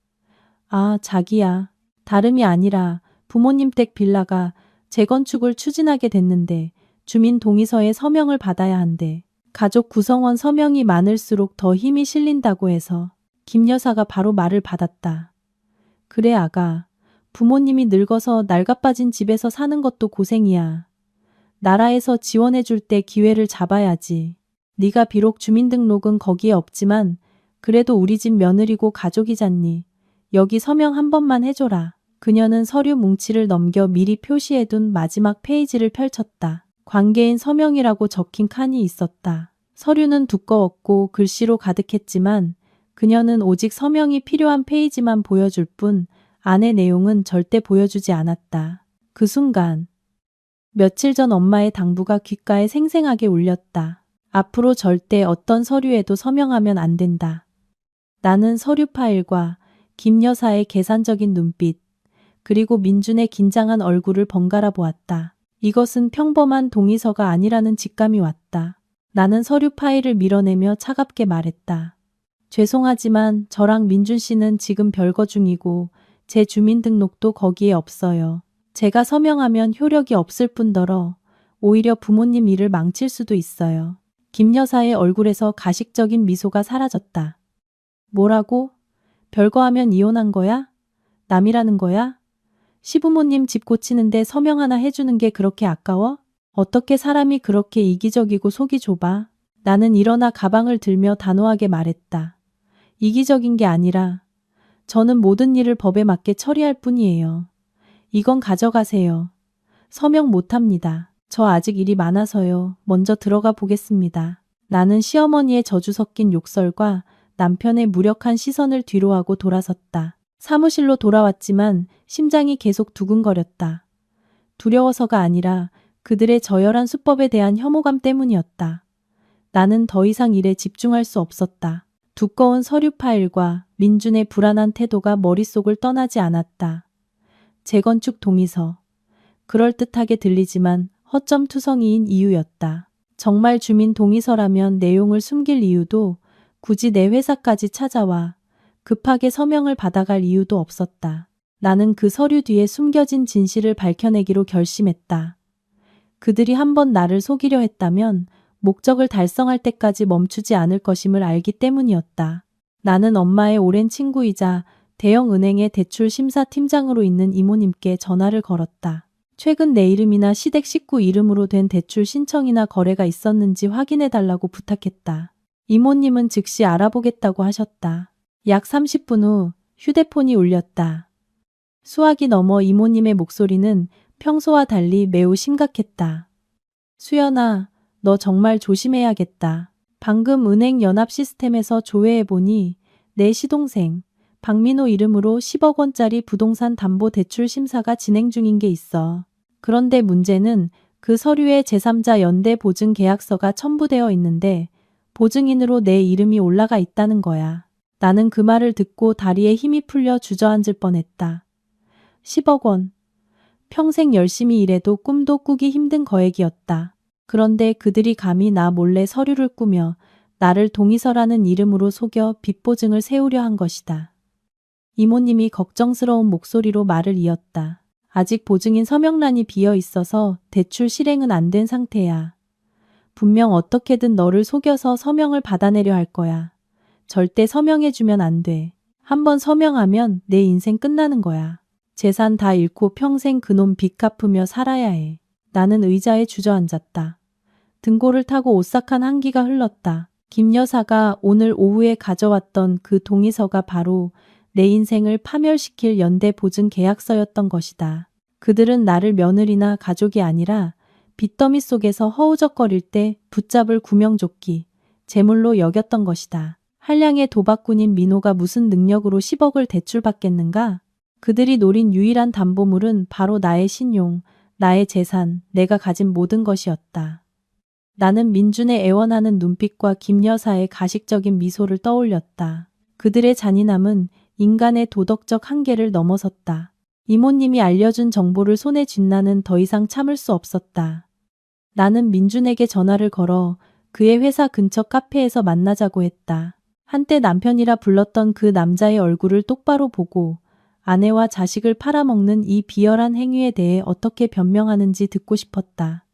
아, 자기야. 다름이 아니라 부모님 댁 빌라가 재건축을 추진하게 됐는데 주민 동의서에 서명을 받아야 한대. 가족 구성원 서명이 많을수록 더 힘이 실린다고 해서 김 여사가 바로 말을 받았다. 그래 아가. 부모님이 늙어서 낡아빠진 집에서 사는 것도 고생이야. 나라에서 지원해 줄 때 기회를 잡아야지. 네가 비록 주민등록은 거기에 없지만 그래도 우리 집 며느리고 가족이잖니. 여기 서명 한 번만 해줘라. 그녀는 서류 뭉치를 넘겨 미리 표시해둔 마지막 페이지를 펼쳤다. 관계인 서명이라고 적힌 칸이 있었다. 서류는 두꺼웠고 글씨로 가득했지만 그녀는 오직 서명이 필요한 페이지만 보여줄 뿐 안의 내용은 절대 보여주지 않았다. 그 순간 며칠 전 엄마의 당부가 귓가에 생생하게 울렸다. 앞으로 절대 어떤 서류에도 서명하면 안 된다. 나는 서류 파일과 김 여사의 계산적인 눈빛, 그리고 민준의 긴장한 얼굴을 번갈아 보았다. 이것은 평범한 동의서가 아니라는 직감이 왔다. 나는 서류 파일을 밀어내며 차갑게 말했다. 죄송하지만 저랑 민준 씨는 지금 별거 중이고 제 주민등록도 거기에 없어요. 제가 서명하면 효력이 없을 뿐더러 오히려 부모님 일을 망칠 수도 있어요. 김 여사의 얼굴에서 가식적인 미소가 사라졌다. 뭐라고? 별거 하면 이혼한 거야? 남이라는 거야? 시부모님 집 고치는데 서명 하나 해주는 게 그렇게 아까워? 어떻게 사람이 그렇게 이기적이고 속이 좁아? 나는 일어나 가방을 들며 단호하게 말했다. 이기적인 게 아니라 저는 모든 일을 법에 맞게 처리할 뿐이에요. 이건 가져가세요. 서명 못합니다. 저 아직 일이 많아서요. 먼저 들어가 보겠습니다. 나는 시어머니의 저주 섞인 욕설과 남편의 무력한 시선을 뒤로하고 돌아섰다. 사무실로 돌아왔지만 심장이 계속 두근거렸다. 두려워서가 아니라 그들의 저열한 수법에 대한 혐오감 때문이었다. 나는 더 이상 일에 집중할 수 없었다. 두꺼운 서류 파일과 민준의 불안한 태도가 머릿속을 떠나지 않았다. 재건축 동의서. 그럴듯하게 들리지만 허점투성이인 이유였다. 정말 주민 동의서라면 내용을 숨길 이유도 굳이 내 회사까지 찾아와 급하게 서명을 받아갈 이유도 없었다. 나는 그 서류 뒤에 숨겨진 진실을 밝혀내기로 결심했다. 그들이 한번 나를 속이려 했다면 목적을 달성할 때까지 멈추지 않을 것임을 알기 때문이었다. 나는 엄마의 오랜 친구이자 대형 은행의 대출 심사팀장으로 있는 이모님께 전화를 걸었다. 최근 내 이름이나 시댁 식구 이름으로 된 대출 신청이나 거래가 있었는지 확인해 달라고 부탁했다. 이모님은 즉시 알아보겠다고 하셨다. 약 30분 후 휴대폰이 울렸다. 수화기 너머 이모님의 목소리는 평소와 달리 매우 심각했다. 수연아, 너 정말 조심해야겠다. 방금 은행 연합 시스템에서 조회해보니 내 시동생 박민호 이름으로 10억 원짜리 부동산 담보 대출 심사가 진행 중인 게 있어. 그런데 문제는 그 서류에 제3자 연대 보증 계약서가 첨부되어 있는데 보증인으로 내 이름이 올라가 있다는 거야. 나는 그 말을 듣고 다리에 힘이 풀려 주저앉을 뻔했다. 10억 원. 평생 열심히 일해도 꿈도 꾸기 힘든 거액이었다. 그런데 그들이 감히 나 몰래 서류를 꾸며 나를 동의서라는 이름으로 속여 빚보증을 세우려 한 것이다. 이모님이 걱정스러운 목소리로 말을 이었다. 아직 보증인 서명란이 비어 있어서 대출 실행은 안 된 상태야. 분명 어떻게든 너를 속여서 서명을 받아내려 할 거야. 절대 서명해주면 안 돼. 한번 서명하면 내 인생 끝나는 거야. 재산 다 잃고 평생 그놈 빚 갚으며 살아야 해. 나는 의자에 주저앉았다. 등골을 타고 오싹한 한기가 흘렀다. 김 여사가 오늘 오후에 가져왔던 그 동의서가 바로 내 인생을 파멸시킬 연대 보증 계약서였던 것이다. 그들은 나를 며느리나 가족이 아니라 빚더미 속에서 허우적거릴 때 붙잡을 구명조끼, 제물로 여겼던 것이다. 한량의 도박꾼인 민호가 무슨 능력으로 10억을 대출받겠는가? 그들이 노린 유일한 담보물은 바로 나의 신용, 나의 재산, 내가 가진 모든 것이었다. 나는 민준의 애원하는 눈빛과 김 여사의 가식적인 미소를 떠올렸다. 그들의 잔인함은 인간의 도덕적 한계를 넘어섰다. 이모님이 알려준 정보를 손에 쥔 나는 더 이상 참을 수 없었다. 나는 민준에게 전화를 걸어 그의 회사 근처 카페에서 만나자고 했다. 한때 남편이라 불렀던 그 남자의 얼굴을 똑바로 보고 아내와 자식을 팔아먹는 이 비열한 행위에 대해 어떻게 변명하는지 듣고 싶었다.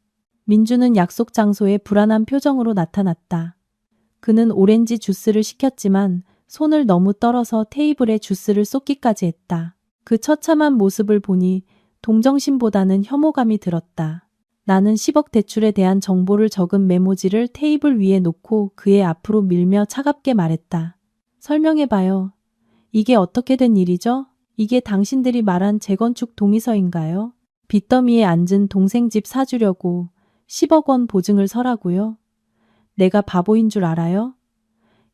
민준은 약속 장소에 불안한 표정으로 나타났다. 그는 오렌지 주스를 시켰지만 손을 너무 떨어서 테이블에 주스를 쏟기까지 했다. 그 처참한 모습을 보니 동정심보다는 혐오감이 들었다. 나는 10억 대출에 대한 정보를 적은 메모지를 테이블 위에 놓고 그의 앞으로 밀며 차갑게 말했다. 설명해봐요. 이게 어떻게 된 일이죠? 이게 당신들이 말한 재건축 동의서인가요? 빚더미에 앉은 동생 집 사주려고 10억 원 보증을 서라고요? 내가 바보인 줄 알아요?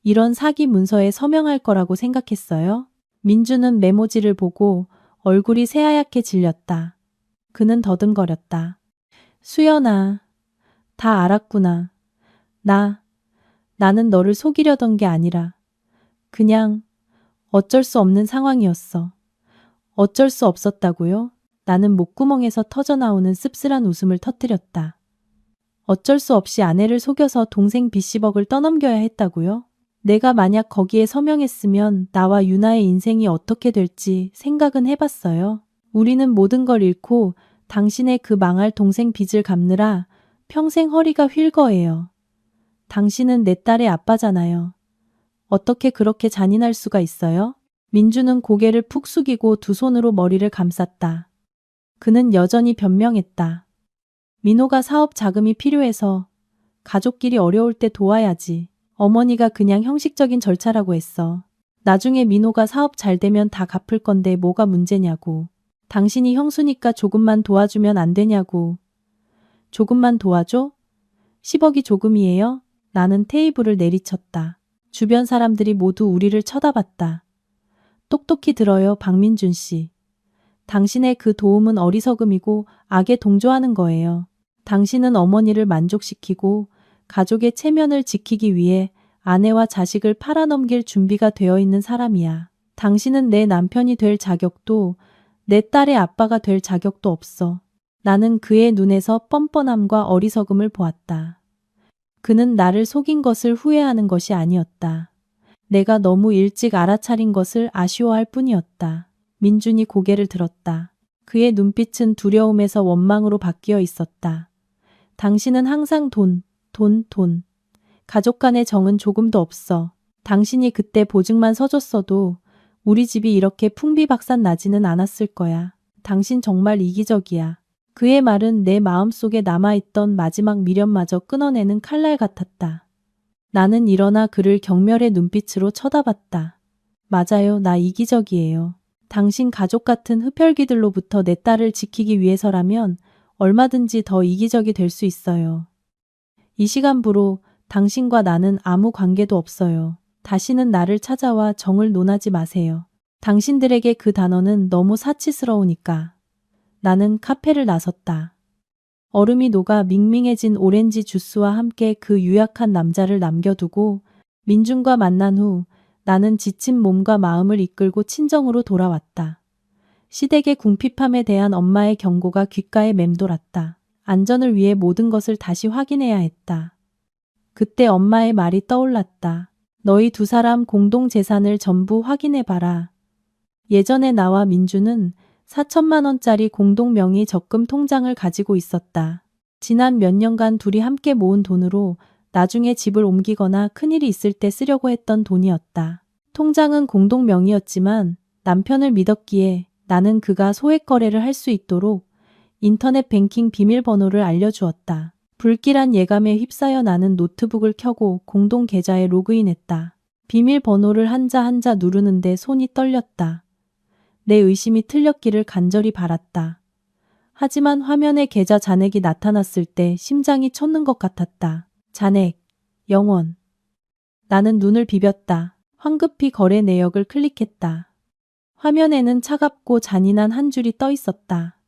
이런 사기 문서에 서명할 거라고 생각했어요? 민주는 메모지를 보고 얼굴이 새하얗게 질렸다. 그는 더듬거렸다. 수연아, 다 알았구나. 나는 너를 속이려던 게 아니라 그냥 어쩔 수 없는 상황이었어. 어쩔 수 없었다고요? 나는 목구멍에서 터져나오는 씁쓸한 웃음을 터뜨렸다. 어쩔 수 없이 아내를 속여서 동생 빚 10억을 떠넘겨야 했다고요? 내가 만약 거기에 서명했으면 나와 유나의 인생이 어떻게 될지 생각은 해봤어요. 우리는 모든 걸 잃고 당신의 그 망할 동생 빚을 갚느라 평생 허리가 휠 거예요. 당신은 내 딸의 아빠잖아요. 어떻게 그렇게 잔인할 수가 있어요? 민주는 고개를 푹 숙이고 두 손으로 머리를 감쌌다. 그는 여전히 변명했다. 민호가 사업 자금이 필요해서 가족끼리 어려울 때 도와야지. 어머니가 그냥 형식적인 절차라고 했어. 나중에 민호가 사업 잘 되면 다 갚을 건데 뭐가 문제냐고. 당신이 형수니까 조금만 도와주면 안 되냐고. 조금만 도와줘? 10억이 조금이에요? 나는 테이블을 내리쳤다. 주변 사람들이 모두 우리를 쳐다봤다. 똑똑히 들어요, 박민준 씨. 당신의 그 도움은 어리석음이고 악에 동조하는 거예요. 당신은 어머니를 만족시키고 가족의 체면을 지키기 위해 아내와 자식을 팔아넘길 준비가 되어 있는 사람이야. 당신은 내 남편이 될 자격도 내 딸의 아빠가 될 자격도 없어. 나는 그의 눈에서 뻔뻔함과 어리석음을 보았다. 그는 나를 속인 것을 후회하는 것이 아니었다. 내가 너무 일찍 알아차린 것을 아쉬워할 뿐이었다. 민준이 고개를 들었다. 그의 눈빛은 두려움에서 원망으로 바뀌어 있었다. 당신은 항상 돈. 가족 간의 정은 조금도 없어. 당신이 그때 보증만 서줬어도 우리 집이 이렇게 풍비박산 나지는 않았을 거야. 당신 정말 이기적이야. 그의 말은 내 마음속에 남아있던 마지막 미련마저 끊어내는 칼날 같았다. 나는 일어나 그를 경멸의 눈빛으로 쳐다봤다. 맞아요, 나 이기적이에요. 당신 가족 같은 흡혈귀들로부터 내 딸을 지키기 위해서라면 얼마든지 더 이기적이 될 수 있어요. 이 시간부로 당신과 나는 아무 관계도 없어요. 다시는 나를 찾아와 정을 논하지 마세요. 당신들에게 그 단어는 너무 사치스러우니까. 나는 카페를 나섰다. 얼음이 녹아 밍밍해진 오렌지 주스와 함께 그 유약한 남자를 남겨두고 민준과 만난 후 나는 지친 몸과 마음을 이끌고 친정으로 돌아왔다. 시댁의 궁핍함에 대한 엄마의 경고가 귓가에 맴돌았다. 안전을 위해 모든 것을 다시 확인해야 했다. 그때 엄마의 말이 떠올랐다. 너희 두 사람 공동 재산을 전부 확인해봐라. 예전에 나와 민주는 4천만 원짜리 공동 명의 적금 통장을 가지고 있었다. 지난 몇 년간 둘이 함께 모은 돈으로 나중에 집을 옮기거나 큰일이 있을 때 쓰려고 했던 돈이었다. 통장은 공동 명의였지만 남편을 믿었기에 나는 그가 소액 거래를 할 수 있도록 인터넷 뱅킹 비밀번호를 알려주었다. 불길한 예감에 휩싸여 나는 노트북을 켜고 공동 계좌에 로그인했다. 비밀번호를 한자 한자 누르는데 손이 떨렸다. 내 의심이 틀렸기를 간절히 바랐다. 하지만 화면에 계좌 잔액이 나타났을 때 심장이 쳤는 것 같았다. 잔액, 영원. 나는 눈을 비볐다. 황급히 거래 내역을 클릭했다. 화면에는 차갑고 잔인한 한 줄이 떠 있었다.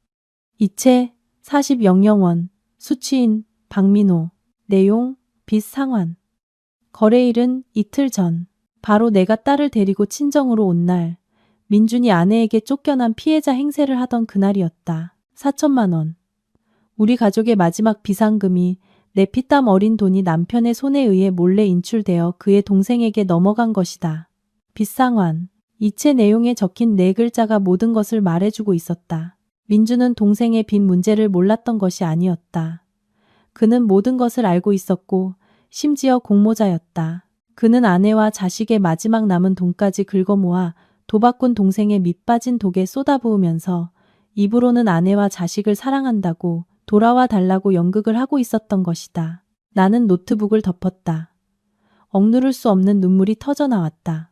이체 40,000원, 수취인 박민호, 내용 빚 상환. 거래일은 이틀 전. 바로 내가 딸을 데리고 친정으로 온 날. 민준이 아내에게 쫓겨난 피해자 행세를 하던 그날이었다. 4천만 원. 우리 가족의 마지막 비상금이 내 피땀 어린 돈이 남편의 손에 의해 몰래 인출되어 그의 동생에게 넘어간 것이다. 빚 상환. 이체 내용에 적힌 네 글자가 모든 것을 말해주고 있었다. 민주는 동생의 빚 문제를 몰랐던 것이 아니었다. 그는 모든 것을 알고 있었고 심지어 공모자였다. 그는 아내와 자식의 마지막 남은 돈까지 긁어모아 도박꾼 동생의 밑빠진 독에 쏟아부으면서 입으로는 아내와 자식을 사랑한다고 돌아와 달라고 연극을 하고 있었던 것이다. 나는 노트북을 덮었다. 억누를 수 없는 눈물이 터져나왔다.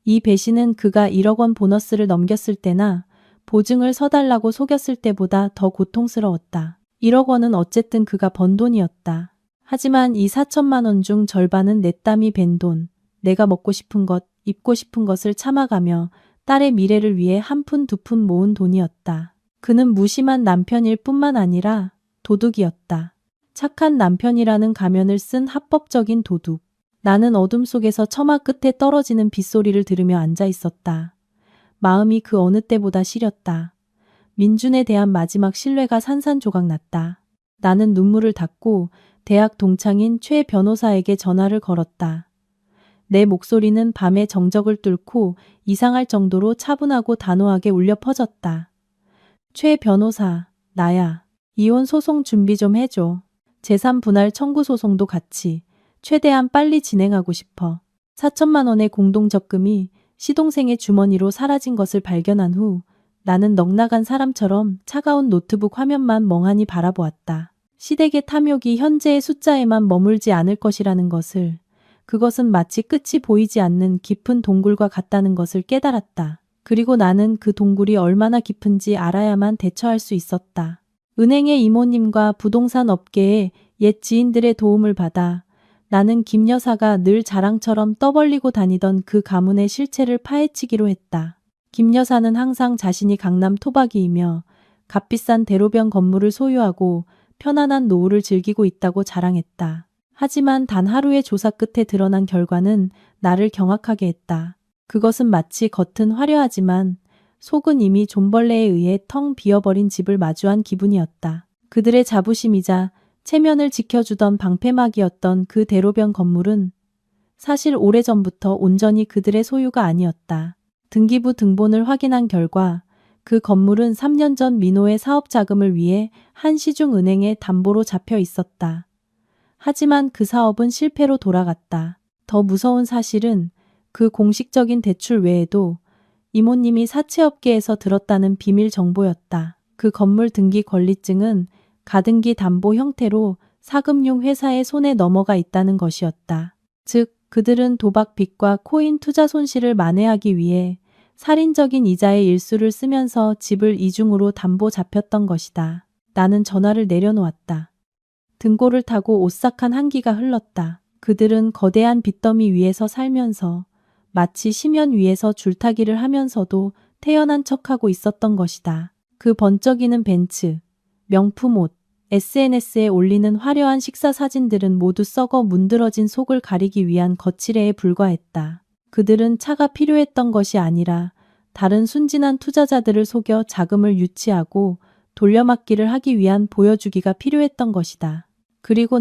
이 배신은 그가 1억 원 보너스를 넘겼을 때나 보증을 서달라고 속였을 때보다 더 고통스러웠다. 1억 원은 어쨌든 그가 번 돈이었다. 하지만 이 4천만 원 중 절반은 내 땀이 밴 돈, 내가 먹고 싶은 것, 입고 싶은 것을 참아가며 딸의 미래를 위해 한 푼 두 푼 모은 돈이었다. 그는 무심한 남편일 뿐만 아니라 도둑이었다. 착한 남편이라는 가면을 쓴 합법적인 도둑. 나는 어둠 속에서 처마 끝에 떨어지는 빗소리를 들으며 앉아 있었다. 마음이 그 어느 때보다 시렸다. 민준에 대한 마지막 신뢰가 산산조각 났다. 나는 눈물을 닦고 대학 동창인 최 변호사에게 전화를 걸었다. 내 목소리는 밤의 정적을 뚫고 이상할 정도로 차분하고 단호하게 울려 퍼졌다. 최 변호사, 나야. 이혼 소송 준비 좀 해줘. 재산 분할 청구 소송도 같이. 최대한 빨리 진행하고 싶어. 4천만 원의 공동적금이 시동생의 주머니로 사라진 것을 발견한 후 나는 넋나간 사람처럼 차가운 노트북 화면만 멍하니 바라보았다. 시댁의 탐욕이 현재의 숫자에만 머물지 않을 것이라는 것을, 그것은 마치 끝이 보이지 않는 깊은 동굴과 같다는 것을 깨달았다. 그리고 나는 그 동굴이 얼마나 깊은지 알아야만 대처할 수 있었다. 은행의 이모님과 부동산 업계의 옛 지인들의 도움을 받아 나는 김 여사가 늘 자랑처럼 떠벌리고 다니던 그 가문의 실체를 파헤치기로 했다. 김 여사는 항상 자신이 강남 토박이이며 값비싼 대로변 건물을 소유하고 편안한 노후를 즐기고 있다고 자랑했다. 하지만 단 하루의 조사 끝에 드러난 결과는 나를 경악하게 했다. 그것은 마치 겉은 화려하지만 속은 이미 존벌레에 의해 텅 비어버린 집을 마주한 기분이었다. 그들의 자부심이자 체면을 지켜주던 방패막이었던 그 대로변 건물은 사실 오래전부터 온전히 그들의 소유가 아니었다. 등기부 등본을 확인한 결과 그 건물은 3년 전 민호의 사업 자금을 위해 한 시중은행에 담보로 잡혀 있었다. 하지만 그 사업은 실패로 돌아갔다. 더 무서운 사실은 그 공식적인 대출 외에도 이모님이 사채업계에서 들었다는 비밀 정보였다. 그 건물 등기 권리증은 가등기 담보 형태로 사금융 회사의 손에 넘어가 있다는 것이었다. 즉, 그들은 도박 빚과 코인 투자 손실을 만회하기 위해 살인적인 이자의 일수를 쓰면서 집을 이중으로 담보 잡혔던 것이다. 나는 전화를 내려놓았다. 등골을 타고 오싹한 한기가 흘렀다. 그들은 거대한 빚더미 위에서 살면서 마치 심연 위에서 줄타기를 하면서도 태연한 척하고 있었던 것이다. 그 번쩍이는 벤츠, 명품 옷, SNS에 올리는 화려한 식사 사진들은 모두 썩어 문드러진 속을 가리기 위한 거칠애에 불과했다. 그들은 차가 필요했던 것이 아니라 다른 순진한 투자자들을 속여 자금을 유치하고 돌려막기를 하기 위한 보여주기가 필요했던 것이다. 그리고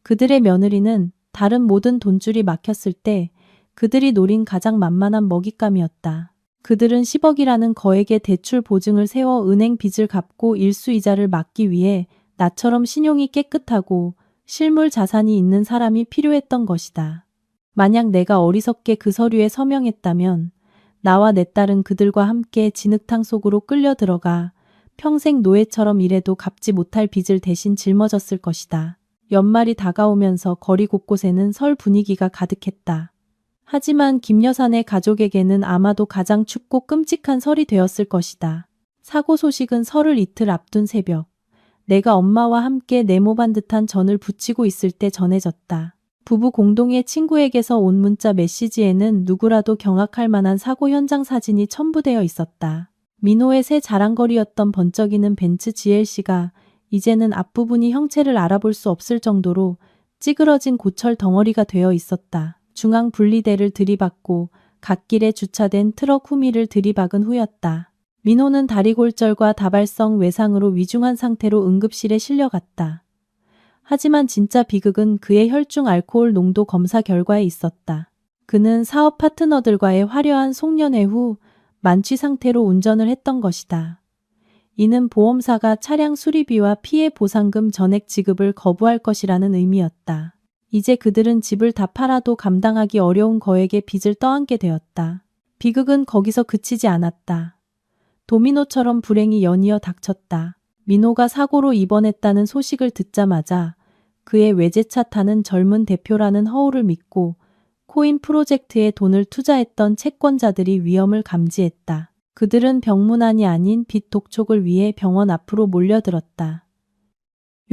그들의 며느리는 다른 모든 돈줄이 막혔을 때 그들이 노린 가장 만만한 먹잇감이었다. 그들은 10억이라는 거액의 대출 보증을 세워 은행 빚을 갚고 일수이자를 막기 위해 나처럼 신용이 깨끗하고 실물 자산이 있는 사람이 필요했던 것이다. 만약 내가 어리석게 그 서류에 서명했다면 나와 내 딸은 그들과 함께 진흙탕 속으로 끌려 들어가 평생 노예처럼 일해도 갚지 못할 빚을 대신 짊어졌을 것이다. 연말이 다가오면서 거리 곳곳에는 설 분위기가 가득했다. 하지만 김여사네 가족에게는 아마도 가장 춥고 끔찍한 설이 되었을 것이다. 사고 소식은 설을 이틀 앞둔 새벽, 내가 엄마와 함께 네모반 듯한 전을 부치고 있을 때 전해졌다. 부부 공동의 친구에게서 온 문자 메시지에는 누구라도 경악할 만한 사고 현장 사진이 첨부되어 있었다. 민호의 새 자랑거리였던 번쩍이는 벤츠 GLC가 이제는 앞부분이 형체를 알아볼 수 없을 정도로 찌그러진 고철 덩어리가 되어 있었다. 중앙 분리대를 들이받고 갓길에 주차된 트럭 후미를 들이박은 후였다. 민호는 다리 골절과 다발성 외상으로 위중한 상태로 응급실에 실려갔다. 하지만 진짜 비극은 그의 혈중 알코올 농도 검사 결과에 있었다. 그는 사업 파트너들과의 화려한 송년회 후 만취 상태로 운전을 했던 것이다. 이는 보험사가 차량 수리비와 피해 보상금 전액 지급을 거부할 것이라는 의미였다. 이제 그들은 집을 다 팔아도 감당하기 어려운 거액의 빚을 떠안게 되었다. 비극은 거기서 그치지 않았다. 도미노처럼 불행이 연이어 닥쳤다. 민호가 사고로 입원했다는 소식을 듣자마자 그의 외제차 타는 젊은 대표라는 허울을 믿고 코인 프로젝트에 돈을 투자했던 채권자들이 위험을 감지했다. 그들은 병문안이 아닌 빚 독촉을 위해 병원 앞으로 몰려들었다.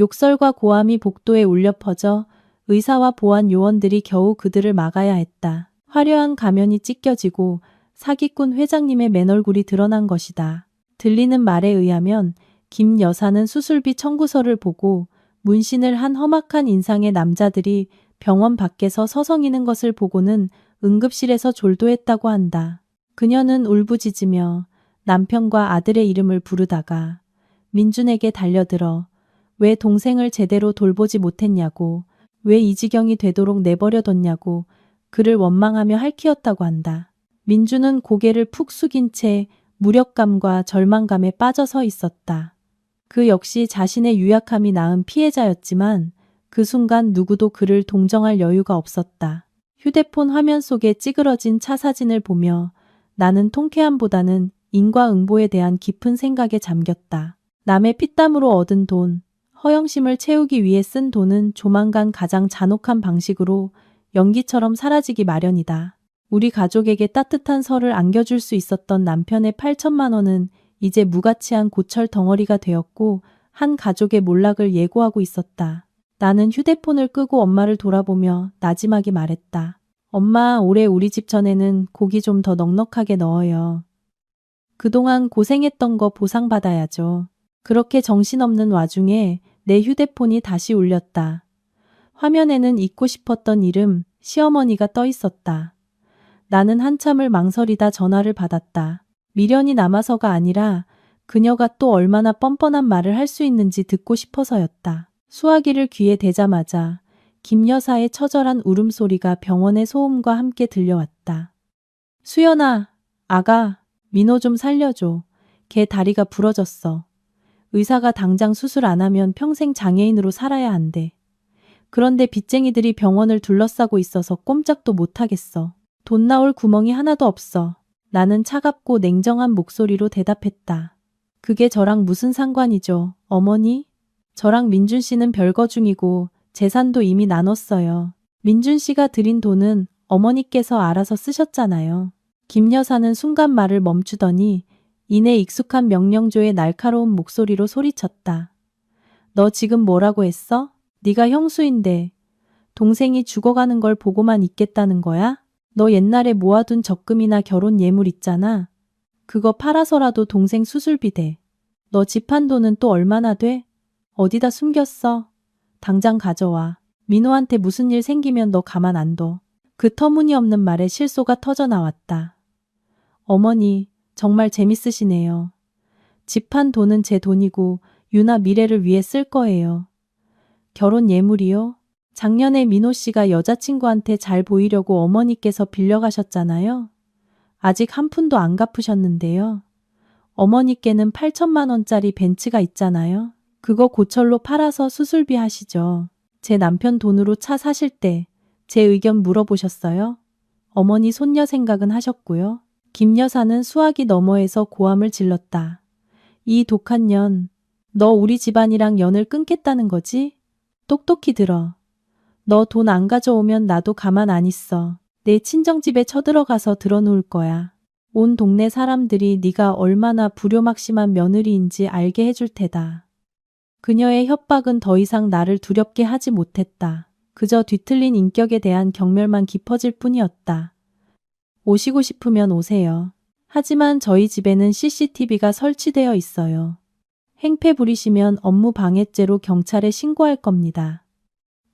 욕설과 고함이 복도에 울려 퍼져 의사와 보안 요원들이 겨우 그들을 막아야 했다. 화려한 가면이 찢겨지고 사기꾼 회장님의 맨얼굴이 드러난 것이다. 들리는 말에 의하면 김 여사는 수술비 청구서를 보고 문신을 한 험악한 인상의 남자들이 병원 밖에서 서성이는 것을 보고는 응급실에서 졸도했다고 한다. 그녀는 울부짖으며 남편과 아들의 이름을 부르다가 민준에게 달려들어 왜 동생을 제대로 돌보지 못했냐고, 왜 이 지경이 되도록 내버려뒀냐고 그를 원망하며 핥히었다고 한다. 민주는 고개를 푹 숙인 채 무력감과 절망감에 빠져서 있었다. 그 역시 자신의 유약함이 낳은 피해자였지만 그 순간 누구도 그를 동정할 여유가 없었다. 휴대폰 화면 속에 찌그러진 차 사진을 보며 나는 통쾌함보다는 인과응보에 대한 깊은 생각에 잠겼다. 남의 피땀으로 얻은 돈, 허영심을 채우기 위해 쓴 돈은 조만간 가장 잔혹한 방식으로 연기처럼 사라지기 마련이다. 우리 가족에게 따뜻한 설을 안겨줄 수 있었던 남편의 8천만 원은 이제 무가치한 고철 덩어리가 되었고 한 가족의 몰락을 예고하고 있었다. 나는 휴대폰을 끄고 엄마를 돌아보며 나지막이 말했다. 엄마, 올해 우리 집 전에는 고기 좀 더 넉넉하게 넣어요. 그동안 고생했던 거 보상받아야죠. 그렇게 정신없는 와중에 내 휴대폰이 다시 울렸다. 화면에는 잊고 싶었던 이름, 시어머니가 떠 있었다. 나는 한참을 망설이다 전화를 받았다. 미련이 남아서가 아니라 그녀가 또 얼마나 뻔뻔한 말을 할 수 있는지 듣고 싶어서였다. 수화기를 귀에 대자마자 김 여사의 처절한 울음소리가 병원의 소음과 함께 들려왔다. 수연아, 아가, 민호 좀 살려줘. 걔 다리가 부러졌어. 의사가 당장 수술 안 하면 평생 장애인으로 살아야 한대. 그런데 빚쟁이들이 병원을 둘러싸고 있어서 꼼짝도 못하겠어. 돈 나올 구멍이 하나도 없어. 나는 차갑고 냉정한 목소리로 대답했다. 그게 저랑 무슨 상관이죠, 어머니? 저랑 민준 씨는 별거 중이고 재산도 이미 나눴어요. 민준 씨가 드린 돈은 어머니께서 알아서 쓰셨잖아요. 김 여사는 순간 말을 멈추더니 이내 익숙한 명령조의 날카로운 목소리로 소리쳤다. 너 지금 뭐라고 했어? 네가 형수인데 동생이 죽어가는 걸 보고만 있겠다는 거야? 너 옛날에 모아둔 적금이나 결혼 예물 있잖아. 그거 팔아서라도 동생 수술비 대. 너 집 한 돈은 또 얼마나 돼? 어디다 숨겼어? 당장 가져와. 민호한테 무슨 일 생기면 너 가만 안 둬. 그 터무니없는 말에 실소가 터져 나왔다. 어머니, 정말 재밌으시네요. 집 한 돈은 제 돈이고 유나 미래를 위해 쓸 거예요. 결혼 예물이요? 작년에 민호 씨가 여자친구한테 잘 보이려고 어머니께서 빌려가셨잖아요. 아직 한 푼도 안 갚으셨는데요. 어머니께는 8천만 원짜리 벤츠가 있잖아요. 그거 고철로 팔아서 수술비 하시죠. 제 남편 돈으로 차 사실 때 제 의견 물어보셨어요? 어머니 손녀 생각은 하셨고요. 김 여사는 수화기 너머에서 고함을 질렀다. 이 독한 년, 너 우리 집안이랑 연을 끊겠다는 거지? 똑똑히 들어. 너 돈 안 가져오면 나도 가만 안 있어. 내 친정집에 쳐들어가서 들어놓을 거야. 온 동네 사람들이 네가 얼마나 불효막심한 며느리인지 알게 해줄 테다. 그녀의 협박은 더 이상 나를 두렵게 하지 못했다. 그저 뒤틀린 인격에 대한 경멸만 깊어질 뿐이었다. 오시고 싶으면 오세요. 하지만 저희 집에는 CCTV가 설치되어 있어요. 행패 부리시면 업무 방해죄로 경찰에 신고할 겁니다.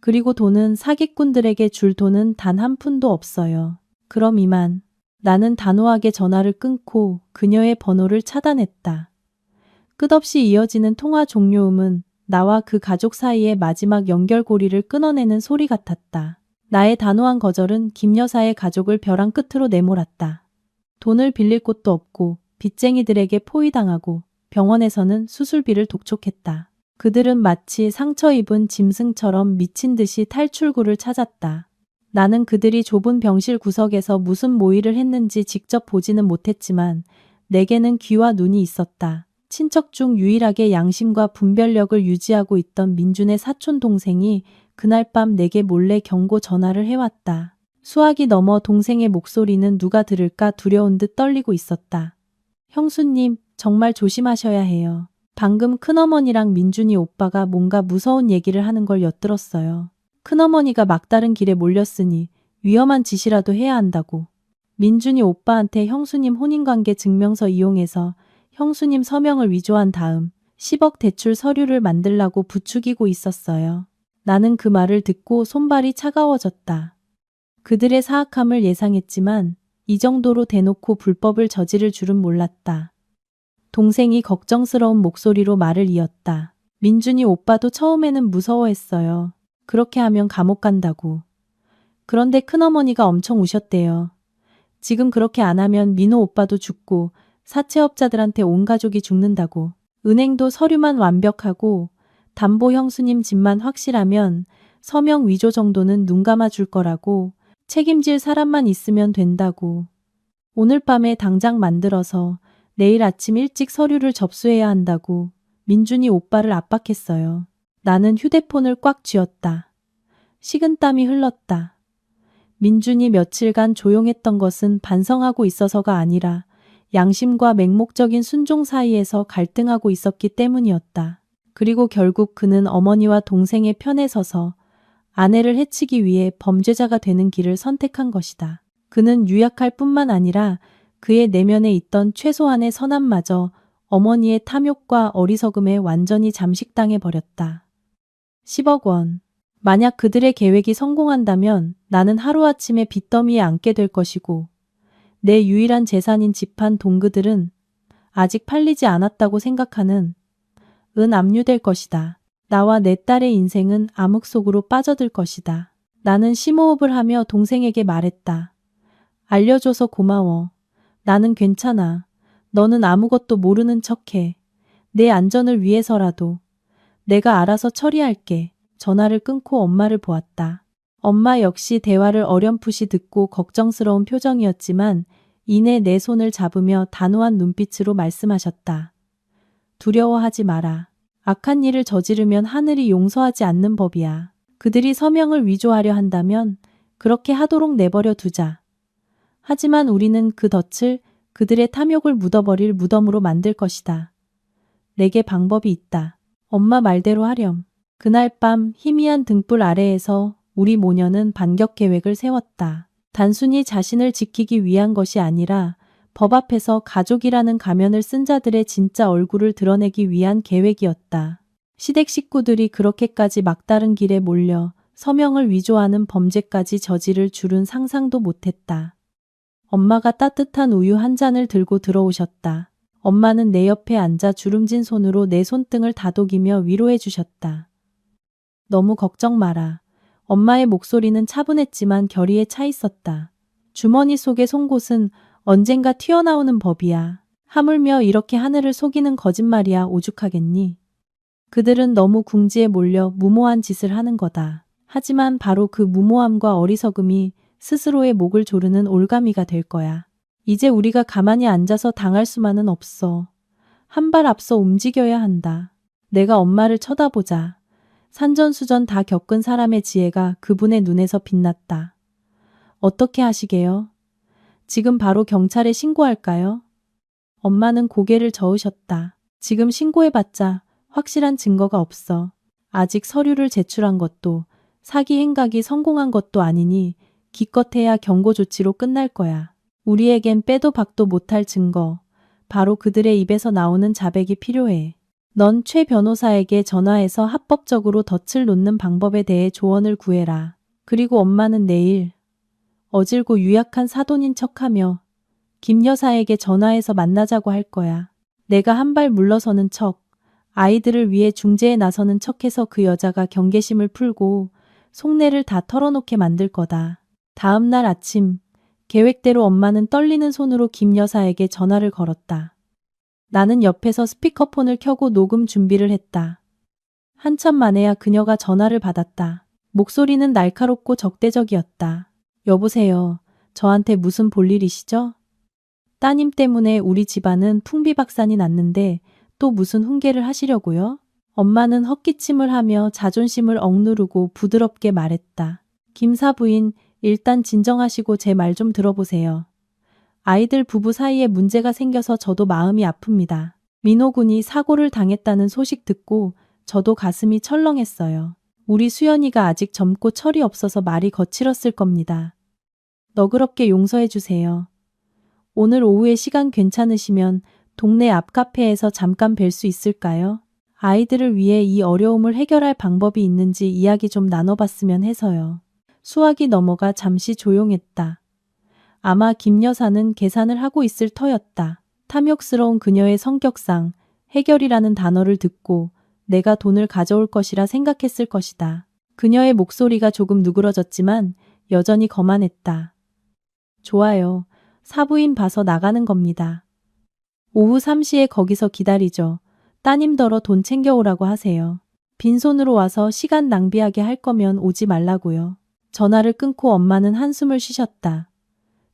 그리고 돈은 사기꾼들에게 줄 돈은 단 한 푼도 없어요. 그럼 이만. 나는 단호하게 전화를 끊고 그녀의 번호를 차단했다. 끝없이 이어지는 통화 종료음은 나와 그 가족 사이의 마지막 연결고리를 끊어내는 소리 같았다. 나의 단호한 거절은 김 여사의 가족을 벼랑 끝으로 내몰았다. 돈을 빌릴 곳도 없고 빚쟁이들에게 포위당하고 병원에서는 수술비를 독촉했다. 그들은 마치 상처 입은 짐승처럼 미친 듯이 탈출구를 찾았다. 나는 그들이 좁은 병실 구석에서 무슨 모의를 했는지 직접 보지는 못했지만 내게는 귀와 눈이 있었다. 친척 중 유일하게 양심과 분별력을 유지하고 있던 민준의 사촌 동생이 그날 밤 내게 몰래 경고 전화를 해왔다. 수화기 너머 동생의 목소리는 누가 들을까 두려운 듯 떨리고 있었다. 형수님, 정말 조심하셔야 해요. 방금 큰어머니랑 민준이 오빠가 뭔가 무서운 얘기를 하는 걸 엿들었어요. 큰어머니가 막다른 길에 몰렸으니 위험한 짓이라도 해야 한다고. 민준이 오빠한테 형수님 혼인관계 증명서 이용해서 형수님 서명을 위조한 다음 10억 대출 서류를 만들라고 부추기고 있었어요. 나는 그 말을 듣고 손발이 차가워졌다. 그들의 사악함을 예상했지만 이 정도로 대놓고 불법을 저지를 줄은 몰랐다. 동생이 걱정스러운 목소리로 말을 이었다. 민준이 오빠도 처음에는 무서워했어요. 그렇게 하면 감옥 간다고. 그런데 큰어머니가 엄청 우셨대요. 지금 그렇게 안 하면 민호 오빠도 죽고 사채업자들한테 온 가족이 죽는다고. 은행도 서류만 완벽하고 담보 형수님 집만 확실하면 서명 위조 정도는 눈 감아줄 거라고. 책임질 사람만 있으면 된다고. 오늘 밤에 당장 만들어서 내일 아침 일찍 서류를 접수해야 한다고 민준이 오빠를 압박했어요. 나는 휴대폰을 꽉 쥐었다. 식은땀이 흘렀다. 민준이 며칠간 조용했던 것은 반성하고 있어서가 아니라 양심과 맹목적인 순종 사이에서 갈등하고 있었기 때문이었다. 그리고 결국 그는 어머니와 동생의 편에 서서 아내를 해치기 위해 범죄자가 되는 길을 선택한 것이다. 그는 유약할 뿐만 아니라 그의 내면에 있던 최소한의 선함마저 어머니의 탐욕과 어리석음에 완전히 잠식당해 버렸다. 10억 원. 만약 그들의 계획이 성공한다면 나는 하루아침에 빚더미에 앉게 될 것이고 내 유일한 재산인 집한 동그들은 아직 팔리지 않았다고 생각하는 압류될 것이다. 나와 내 딸의 인생은 암흑 속으로 빠져들 것이다. 나는 심호흡을 하며 동생에게 말했다. 알려줘서 고마워. 나는 괜찮아. 너는 아무것도 모르는 척해. 내 안전을 위해서라도 내가 알아서 처리할게. 전화를 끊고 엄마를 보았다. 엄마 역시 대화를 어렴풋이 듣고 걱정스러운 표정이었지만 이내 내 손을 잡으며 단호한 눈빛으로 말씀하셨다. 두려워하지 마라. 악한 일을 저지르면 하늘이 용서하지 않는 법이야. 그들이 서명을 위조하려 한다면 그렇게 하도록 내버려 두자. 하지만 우리는 그 덫을 그들의 탐욕을 묻어버릴 무덤으로 만들 것이다. 내게 방법이 있다. 엄마 말대로 하렴. 그날 밤 희미한 등불 아래에서 우리 모녀는 반격 계획을 세웠다. 단순히 자신을 지키기 위한 것이 아니라 법 앞에서 가족이라는 가면을 쓴 자들의 진짜 얼굴을 드러내기 위한 계획이었다. 시댁 식구들이 그렇게까지 막다른 길에 몰려 서명을 위조하는 범죄까지 저지를 줄은 상상도 못했다. 엄마가 따뜻한 우유 한 잔을 들고 들어오셨다. 엄마는 내 옆에 앉아 주름진 손으로 내 손등을 다독이며 위로해 주셨다. 너무 걱정 마라. 엄마의 목소리는 차분했지만 결의에 차 있었다. 주머니 속의 송곳은 언젠가 튀어나오는 법이야. 하물며 이렇게 하늘을 속이는 거짓말이야 오죽하겠니? 그들은 너무 궁지에 몰려 무모한 짓을 하는 거다. 하지만 바로 그 무모함과 어리석음이 스스로의 목을 조르는 올가미가 될 거야. 이제 우리가 가만히 앉아서 당할 수만은 없어. 한 발 앞서 움직여야 한다. 내가 엄마를 쳐다보자. 산전수전 다 겪은 사람의 지혜가 그분의 눈에서 빛났다. 어떻게 하시게요? 지금 바로 경찰에 신고할까요? 엄마는 고개를 저으셨다. 지금 신고해봤자 확실한 증거가 없어. 아직 서류를 제출한 것도 사기 행각이 성공한 것도 아니니 기껏해야 경고 조치로 끝날 거야. 우리에겐 빼도 박도 못할 증거, 바로 그들의 입에서 나오는 자백이 필요해. 넌 최 변호사에게 전화해서 합법적으로 덫을 놓는 방법에 대해 조언을 구해라. 그리고 엄마는 내일 어질고 유약한 사돈인 척하며 김 여사에게 전화해서 만나자고 할 거야. 내가 한 발 물러서는 척, 아이들을 위해 중재에 나서는 척해서 그 여자가 경계심을 풀고 속내를 다 털어놓게 만들 거다. 다음 날 아침, 계획대로 엄마는 떨리는 손으로 김 여사에게 전화를 걸었다. 나는 옆에서 스피커폰을 켜고 녹음 준비를 했다. 한참 만에야 그녀가 전화를 받았다. 목소리는 날카롭고 적대적이었다. 여보세요. 저한테 무슨 볼일이시죠? 따님 때문에 우리 집안은 풍비박산이 났는데 또 무슨 훈계를 하시려고요? 엄마는 헛기침을 하며 자존심을 억누르고 부드럽게 말했다. 김사부인, 일단 진정하시고 제 말 좀 들어보세요. 아이들 부부 사이에 문제가 생겨서 저도 마음이 아픕니다. 민호 군이 사고를 당했다는 소식 듣고 저도 가슴이 철렁했어요. 우리 수연이가 아직 젊고 철이 없어서 말이 거칠었을 겁니다. 너그럽게 용서해 주세요. 오늘 오후에 시간 괜찮으시면 동네 앞 카페에서 잠깐 뵐 수 있을까요? 아이들을 위해 이 어려움을 해결할 방법이 있는지 이야기 좀 나눠봤으면 해서요. 수학이 넘어가 잠시 조용했다. 아마 김 여사는 계산을 하고 있을 터였다. 탐욕스러운 그녀의 성격상 해결이라는 단어를 듣고 내가 돈을 가져올 것이라 생각했을 것이다. 그녀의 목소리가 조금 누그러졌지만 여전히 거만했다. 좋아요. 사부인 봐서 나가는 겁니다. 오후 3시에 거기서 기다리죠. 따님더러 돈 챙겨오라고 하세요. 빈손으로 와서 시간 낭비하게 할 거면 오지 말라고요. 전화를 끊고 엄마는 한숨을 쉬셨다.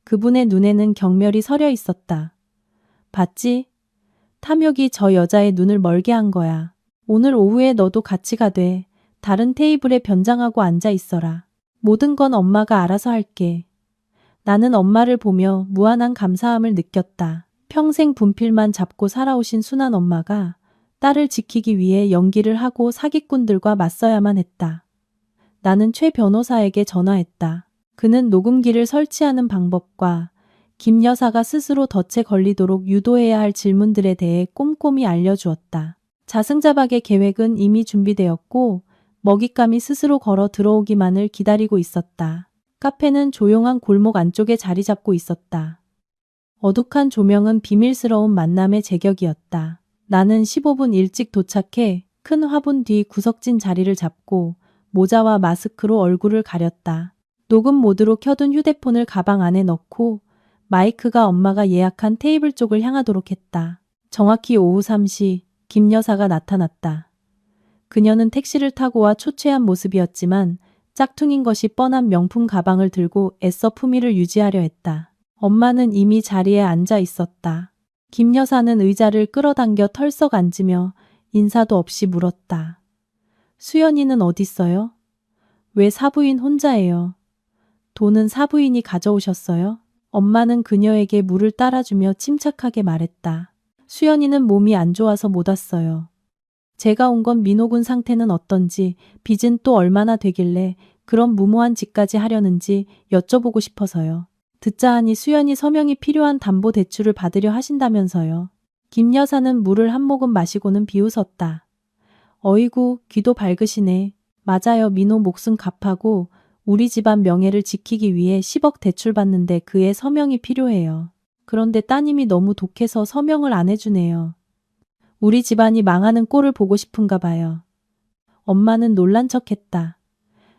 그분의 눈에는 경멸이 서려 있었다. 봤지? 탐욕이 저 여자의 눈을 멀게 한 거야. 오늘 오후에 너도 같이 가돼. 다른 테이블에 변장하고 앉아 있어라. 모든 건 엄마가 알아서 할게. 나는 엄마를 보며 무한한 감사함을 느꼈다. 평생 분필만 잡고 살아오신 순한 엄마가 딸을 지키기 위해 연기를 하고 사기꾼들과 맞서야만 했다. 나는 최 변호사에게 전화했다. 그는 녹음기를 설치하는 방법과 김 여사가 스스로 덫에 걸리도록 유도해야 할 질문들에 대해 꼼꼼히 알려주었다. 자승자박의 계획은 이미 준비되었고 먹잇감이 스스로 걸어 들어오기만을 기다리고 있었다. 카페는 조용한 골목 안쪽에 자리 잡고 있었다. 어둑한 조명은 비밀스러운 만남의 제격이었다. 나는 15분 일찍 도착해 큰 화분 뒤 구석진 자리를 잡고 모자와 마스크로 얼굴을 가렸다. 녹음 모드로 켜둔 휴대폰을 가방 안에 넣고 마이크가 엄마가 예약한 테이블 쪽을 향하도록 했다. 정확히 오후 3시 김 여사가 나타났다. 그녀는 택시를 타고 와 초췌한 모습이었지만 짝퉁인 것이 뻔한 명품 가방을 들고 애써 품위를 유지하려 했다. 엄마는 이미 자리에 앉아 있었다. 김 여사는 의자를 끌어당겨 털썩 앉으며 인사도 없이 물었다. 수연이는 어딨어요? 왜 사부인 혼자예요? 돈은 사부인이 가져오셨어요? 엄마는 그녀에게 물을 따라주며 침착하게 말했다. 수연이는 몸이 안 좋아서 못 왔어요. 제가 온 건 민호군 상태는 어떤지, 빚은 또 얼마나 되길래 그런 무모한 짓까지 하려는지 여쭤보고 싶어서요. 듣자 하니 수연이 서명이 필요한 담보대출을 받으려 하신다면서요. 김 여사는 물을 한 모금 마시고는 비웃었다. 어이구, 귀도 밝으시네. 맞아요. 민호 목숨 갚하고 우리 집안 명예를 지키기 위해 10억 대출받는데 그의 서명이 필요해요. 그런데 따님이 너무 독해서 서명을 안 해주네요. 우리 집안이 망하는 꼴을 보고 싶은가 봐요. 엄마는 놀란 척했다.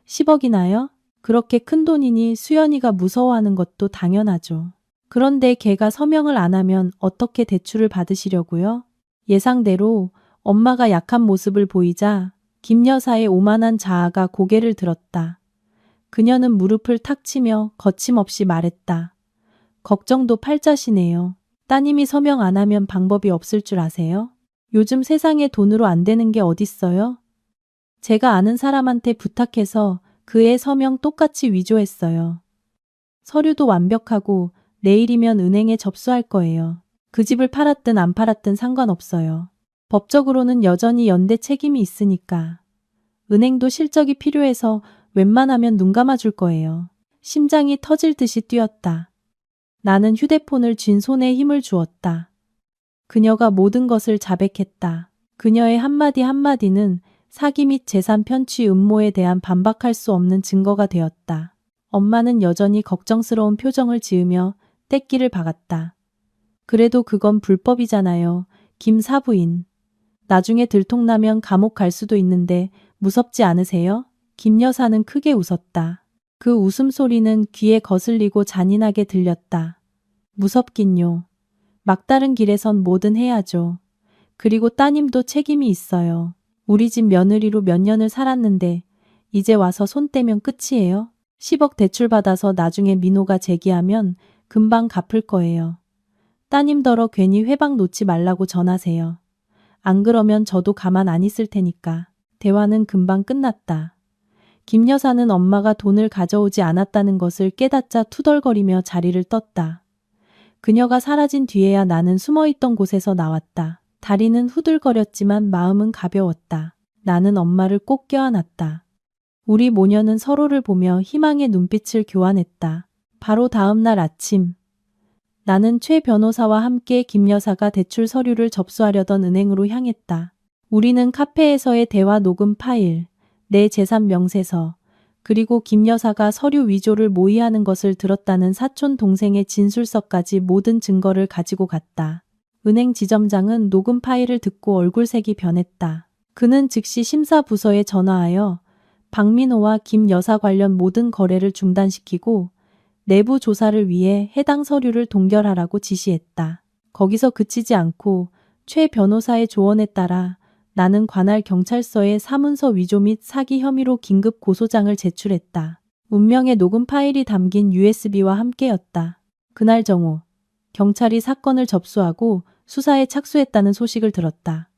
10억이나요? 그렇게 큰 돈이니 수연이가 무서워하는 것도 당연하죠. 그런데 걔가 서명을 안 하면 어떻게 대출을 받으시려고요? 예상대로 엄마가 약한 모습을 보이자 김 여사의 오만한 자아가 고개를 들었다. 그녀는 무릎을 탁 치며 거침없이 말했다. 걱정도 팔자시네요. 따님이 서명 안 하면 방법이 없을 줄 아세요? 요즘 세상에 돈으로 안 되는 게 어딨어요? 제가 아는 사람한테 부탁해서 그의 서명 똑같이 위조했어요. 서류도 완벽하고 내일이면 은행에 접수할 거예요. 그 집을 팔았든 안 팔았든 상관없어요. 법적으로는 여전히 연대 책임이 있으니까. 은행도 실적이 필요해서 웬만하면 눈 감아줄 거예요. 심장이 터질 듯이 뛰었다. 나는 휴대폰을 쥔 손에 힘을 주었다. 그녀가 모든 것을 자백했다. 그녀의 한마디 한마디는 사기 및 재산 편취 음모에 대한 반박할 수 없는 증거가 되었다. 엄마는 여전히 걱정스러운 표정을 지으며 떼끼를 박았다. 그래도 그건 불법이잖아요. 김 사부인. 나중에 들통나면 감옥 갈 수도 있는데 무섭지 않으세요? 김 여사는 크게 웃었다. 그 웃음소리는 귀에 거슬리고 잔인하게 들렸다. 무섭긴요. 막다른 길에선 뭐든 해야죠. 그리고 따님도 책임이 있어요. 우리 집 며느리로 몇 년을 살았는데 이제 와서 손 떼면 끝이에요? 10억 대출받아서 나중에 민호가 제기하면 금방 갚을 거예요. 따님더러 괜히 회방 놓지 말라고 전하세요. 안 그러면 저도 가만 안 있을 테니까. 대화는 금방 끝났다. 김 여사는 엄마가 돈을 가져오지 않았다는 것을 깨닫자 투덜거리며 자리를 떴다. 그녀가 사라진 뒤에야 나는 숨어있던 곳에서 나왔다. 다리는 후들거렸지만 마음은 가벼웠다. 나는 엄마를 꼭 껴안았다. 우리 모녀는 서로를 보며 희망의 눈빛을 교환했다. 바로 다음 날 아침. 나는 최 변호사와 함께 김 여사가 대출 서류를 접수하려던 은행으로 향했다. 우리는 카페에서의 대화 녹음 파일, 내 재산 명세서, 그리고 김 여사가 서류 위조를 모의하는 것을 들었다는 사촌 동생의 진술서까지 모든 증거를 가지고 갔다. 은행 지점장은 녹음 파일을 듣고 얼굴색이 변했다. 그는 즉시 심사부서에 전화하여 박민호와 김 여사 관련 모든 거래를 중단시키고 내부 조사를 위해 해당 서류를 동결하라고 지시했다. 거기서 그치지 않고 최 변호사의 조언에 따라 나는 관할 경찰서에 사문서 위조 및 사기 혐의로 긴급 고소장을 제출했다. 운명의 녹음 파일이 담긴 USB와 함께였다. 그날 정오, 경찰이 사건을 접수하고 수사에 착수했다는 소식을 들었다.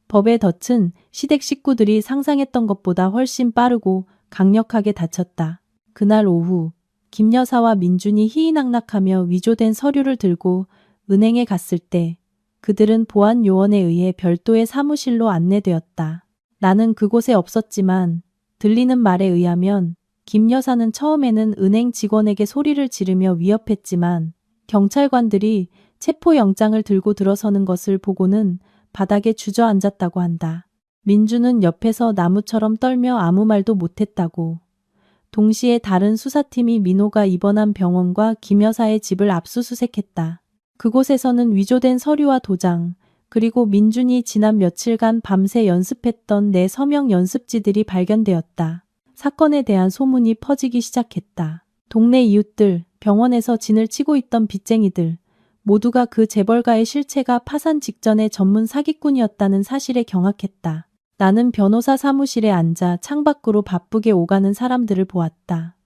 법의 덫은 시댁 식구들이 상상했던 것보다 훨씬 빠르고 강력하게 닫혔다. 그날 오후 김 여사와 민준이 희희낙낙하며 위조된 서류를 들고 은행에 갔을 때 그들은 보안 요원에 의해 별도의 사무실로 안내되었다. 나는 그곳에 없었지만 들리는 말에 의하면 김 여사는 처음에는 은행 직원에게 소리를 지르며 위협했지만 경찰관들이 체포영장을 들고 들어서는 것을 보고는 바닥에 주저앉았다고 한다. 민주는 옆에서 나무처럼 떨며 아무 말도 못했다고. 동시에 다른 수사팀이 민호가 입원한 병원과 김 여사의 집을 압수수색했다. 그곳에서는 위조된 서류와 도장, 그리고 민준이 지난 며칠간 밤새 연습했던 내 서명 연습지들이 발견되었다. 사건에 대한 소문이 퍼지기 시작했다. 동네 이웃들, 병원에서 진을 치고 있던 빚쟁이들, 모두가 그 재벌가의 실체가 파산 직전의 전문 사기꾼이었다는 사실에 경악했다. 나는 변호사 사무실에 앉아 창밖으로 바쁘게 오가는 사람들을 보았다.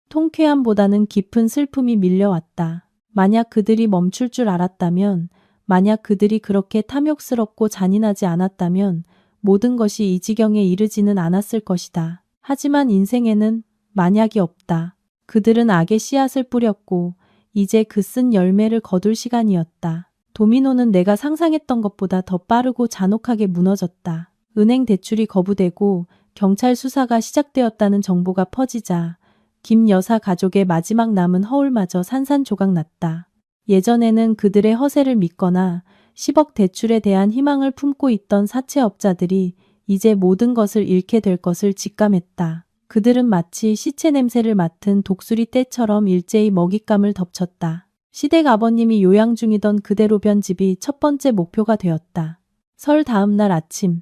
통쾌함보다는 깊은 슬픔이 밀려왔다. 만약 그들이 멈출 줄 알았다면, 만약 그들이 그렇게 탐욕스럽고 잔인하지 않았다면 모든 것이 이 지경에 이르지는 않았을 것이다. 하지만 인생에는 만약이 없다. 그들은 악의 씨앗을 뿌렸고 이제 그 쓴 열매를 거둘 시간이었다. 도미노는 내가 상상했던 것보다 더 빠르고 잔혹하게 무너졌다. 은행 대출이 거부되고 경찰 수사가 시작되었다는 정보가 퍼지자 김 여사 가족의 마지막 남은 허울마저 산산조각 났다. 예전에는 그들의 허세를 믿거나 10억 대출에 대한 희망을 품고 있던 사채업자들이 이제 모든 것을 잃게 될 것을 직감했다. 그들은 마치 시체 냄새를 맡은 독수리 떼처럼 일제히 먹잇감을 덮쳤다. 시댁 아버님이 요양 중이던 그대로 변집이 첫 번째 목표가 되었다. 설 다음 날 아침,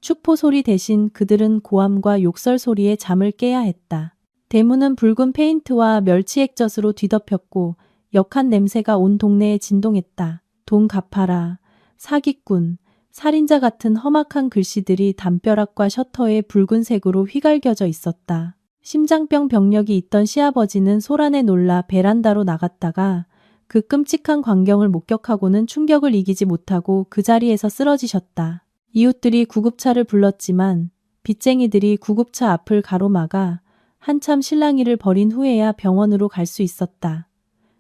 축포 소리 대신 그들은 고함과 욕설 소리에 잠을 깨야 했다. 대문은 붉은 페인트와 멸치 액젓으로 뒤덮였고 역한 냄새가 온 동네에 진동했다. 돈 갚아라, 사기꾼, 살인자 같은 험악한 글씨들이 담벼락과 셔터에 붉은색으로 휘갈겨져 있었다. 심장병 병력이 있던 시아버지는 소란에 놀라 베란다로 나갔다가 그 끔찍한 광경을 목격하고는 충격을 이기지 못하고 그 자리에서 쓰러지셨다. 이웃들이 구급차를 불렀지만 빚쟁이들이 구급차 앞을 가로막아 한참 실랑이를 벌인 후에야 병원으로 갈 수 있었다.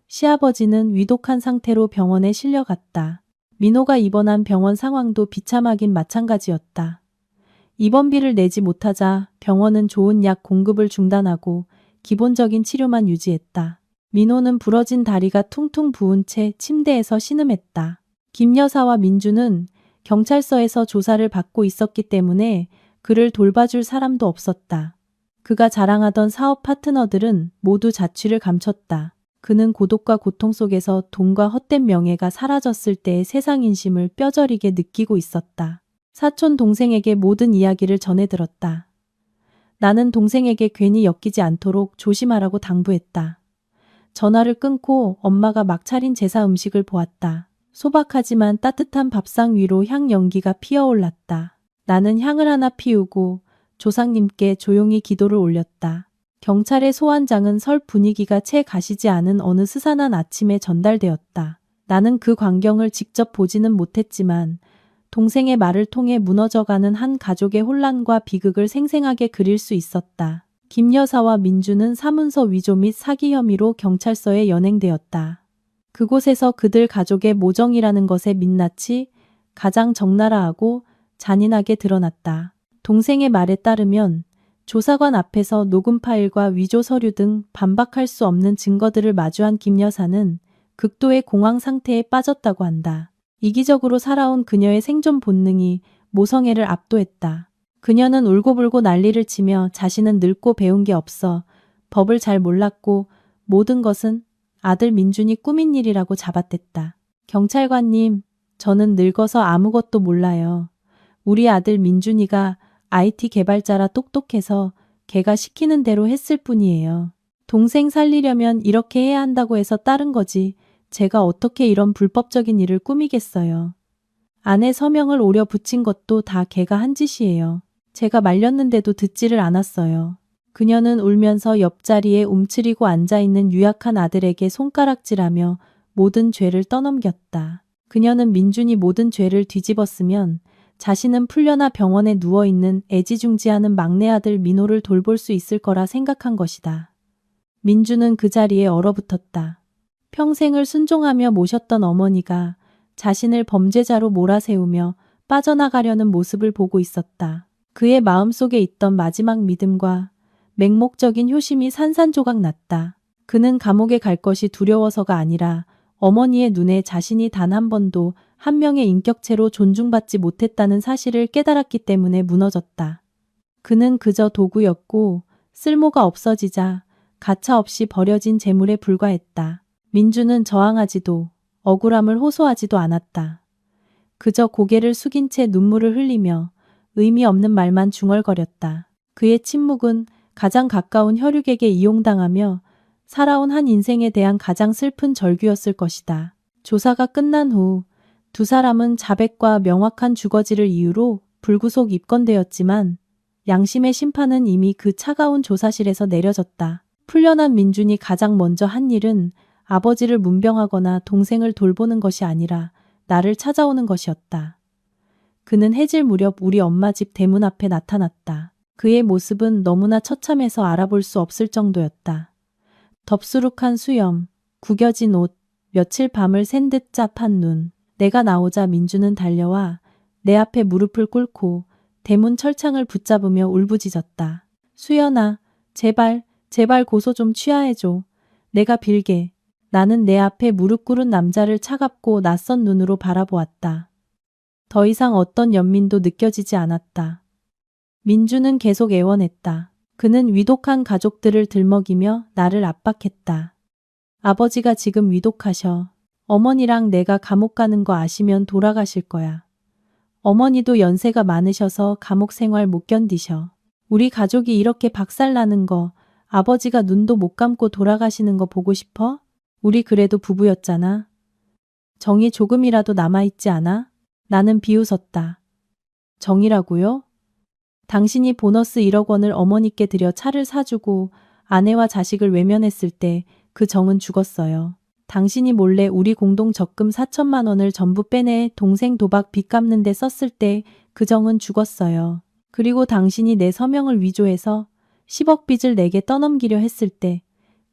시아버지는 위독한 상태로 병원에 실려갔다. 민호가 입원한 병원 상황도 비참하긴 마찬가지였다. 입원비를 내지 못하자 병원은 좋은 약 공급을 중단하고 기본적인 치료만 유지했다. 민호는 부러진 다리가 퉁퉁 부은 채 침대에서 신음했다. 김 여사와 민주는 경찰서에서 조사를 받고 있었기 때문에 그를 돌봐줄 사람도 없었다. 그가 자랑하던 사업 파트너들은 모두 자취를 감췄다. 그는 고독과 고통 속에서 돈과 헛된 명예가 사라졌을 때의 세상 인심을 뼈저리게 느끼고 있었다. 사촌 동생에게 모든 이야기를 전해들었다. 나는 동생에게 괜히 엮이지 않도록 조심하라고 당부했다. 전화를 끊고 엄마가 막 차린 제사 음식을 보았다. 소박하지만 따뜻한 밥상 위로 향 연기가 피어올랐다. 나는 향을 하나 피우고 조상님께 조용히 기도를 올렸다. 경찰의 소환장은 설 분위기가 채 가시지 않은 어느 스산한 아침에 전달되었다. 나는 그 광경을 직접 보지는 못했지만 동생의 말을 통해 무너져가는 한 가족의 혼란과 비극을 생생하게 그릴 수 있었다. 김 여사와 민주는 사문서 위조 및 사기 혐의로 경찰서에 연행되었다. 그곳에서 그들 가족의 모정이라는 것의 민낯이 가장 적나라하고 잔인하게 드러났다. 동생의 말에 따르면 조사관 앞에서 녹음 파일과 위조 서류 등 반박할 수 없는 증거들을 마주한 김 여사는 극도의 공황 상태에 빠졌다고 한다. 이기적으로 살아온 그녀의 생존 본능이 모성애를 압도했다. 그녀는 울고불고 난리를 치며 자신은 늙고 배운 게 없어 법을 잘 몰랐고 모든 것은 아들 민준이 꾸민 일이라고 잡아댔다. 경찰관님, 저는 늙어서 아무것도 몰라요. 우리 아들 민준이가 IT 개발자라 똑똑해서 걔가 시키는 대로 했을 뿐이에요. 동생 살리려면 이렇게 해야 한다고 해서 따른 거지. 제가 어떻게 이런 불법적인 일을 꾸미겠어요. 아내 서명을 오려 붙인 것도 다 걔가 한 짓이에요. 제가 말렸는데도 듣지를 않았어요. 그녀는 울면서 옆자리에 움츠리고 앉아있는 유약한 아들에게 손가락질하며 모든 죄를 떠넘겼다. 그녀는 민준이 모든 죄를 뒤집었으면 자신은 풀려나 병원에 누워있는 애지중지하는 막내 아들 민호를 돌볼 수 있을 거라 생각한 것이다. 민준은 그 자리에 얼어붙었다. 평생을 순종하며 모셨던 어머니가 자신을 범죄자로 몰아세우며 빠져나가려는 모습을 보고 있었다. 그의 마음속에 있던 마지막 믿음과 맹목적인 효심이 산산조각 났다. 그는 감옥에 갈 것이 두려워서가 아니라 어머니의 눈에 자신이 단 한 번도 한 명의 인격체로 존중받지 못했다는 사실을 깨달았기 때문에 무너졌다. 그는 그저 도구였고 쓸모가 없어지자 가차없이 버려진 재물에 불과했다. 민주는 저항하지도 억울함을 호소하지도 않았다. 그저 고개를 숙인 채 눈물을 흘리며 의미 없는 말만 중얼거렸다. 그의 침묵은 가장 가까운 혈육에게 이용당하며 살아온 한 인생에 대한 가장 슬픈 절규였을 것이다. 조사가 끝난 후 두 사람은 자백과 명확한 주거지를 이유로 불구속 입건되었지만 양심의 심판은 이미 그 차가운 조사실에서 내려졌다. 풀려난 민준이 가장 먼저 한 일은 아버지를 문병하거나 동생을 돌보는 것이 아니라 나를 찾아오는 것이었다. 그는 해질 무렵 우리 엄마 집 대문 앞에 나타났다. 그의 모습은 너무나 처참해서 알아볼 수 없을 정도였다. 덥수룩한 수염, 구겨진 옷, 며칠 밤을 샌 듯 짭한 눈. 내가 나오자 민주는 달려와 내 앞에 무릎을 꿇고 대문 철창을 붙잡으며 울부짖었다. 수연아, 제발 고소 좀 취하해줘. 내가 빌게. 나는 내 앞에 무릎 꿇은 남자를 차갑고 낯선 눈으로 바라보았다. 더 이상 어떤 연민도 느껴지지 않았다. 민주는 계속 애원했다. 그는 위독한 가족들을 들먹이며 나를 압박했다. 아버지가 지금 위독하셔. 어머니랑 내가 감옥 가는 거 아시면 돌아가실 거야. 어머니도 연세가 많으셔서 감옥 생활 못 견디셔. 우리 가족이 이렇게 박살나는 거, 아버지가 눈도 못 감고 돌아가시는 거 보고 싶어? 우리 그래도 부부였잖아. 정이 조금이라도 남아있지 않아? 나는 비웃었다. 정이라고요? 당신이 보너스 1억 원을 어머니께 드려 차를 사주고 아내와 자식을 외면했을 때 그 정은 죽었어요. 당신이 몰래 우리 공동 적금 4천만 원을 전부 빼내 동생 도박 빚 갚는 데 썼을 때 그 정은 죽었어요. 그리고 당신이 내 서명을 위조해서 10억 빚을 내게 떠넘기려 했을 때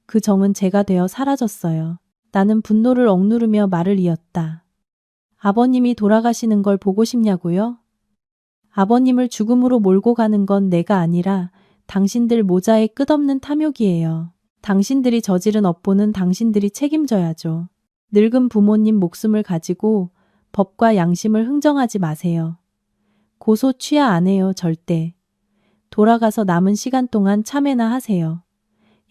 그 정은 제가 되어 사라졌어요. 나는 분노를 억누르며 말을 이었다. 아버님이 돌아가시는 걸 보고 싶냐고요? 아버님을 죽음으로 몰고 가는 건 내가 아니라 당신들 모자의 끝없는 탐욕이에요. 당신들이 저지른 업보는 당신들이 책임져야죠. 늙은 부모님 목숨을 가지고 법과 양심을 흥정하지 마세요. 고소 취하 안 해요, 절대. 돌아가서 남은 시간 동안 참회나 하세요.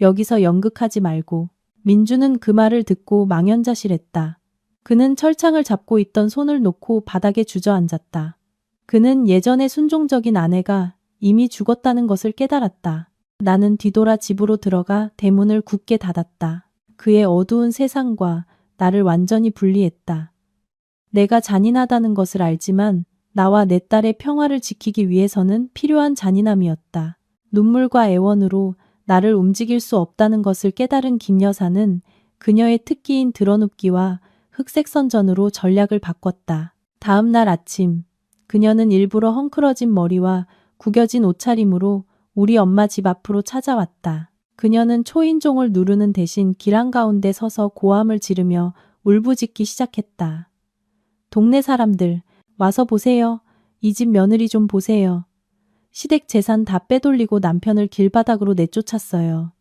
여기서 연극하지 말고. 민주는 그 말을 듣고 망연자실했다. 그는 철창을 잡고 있던 손을 놓고 바닥에 주저앉았다. 그는 예전의 순종적인 아내가 이미 죽었다는 것을 깨달았다. 나는 뒤돌아 집으로 들어가 대문을 굳게 닫았다. 그의 어두운 세상과 나를 완전히 분리했다. 내가 잔인하다는 것을 알지만 나와 내 딸의 평화를 지키기 위해서는 필요한 잔인함이었다. 눈물과 애원으로 나를 움직일 수 없다는 것을 깨달은 김 여사는 그녀의 특기인 드러눕기와 흑색 선전으로 전략을 바꿨다. 다음 날 아침 그녀는 일부러 헝클어진 머리와 구겨진 옷차림으로 우리 엄마 집 앞으로 찾아왔다. 그녀는 초인종을 누르는 대신 길 한가운데 서서 고함을 지르며 울부짖기 시작했다. 동네 사람들, 와서 보세요. 이 집 며느리 좀 보세요. 시댁 재산 다 빼돌리고 남편을 길바닥으로 내쫓았어요.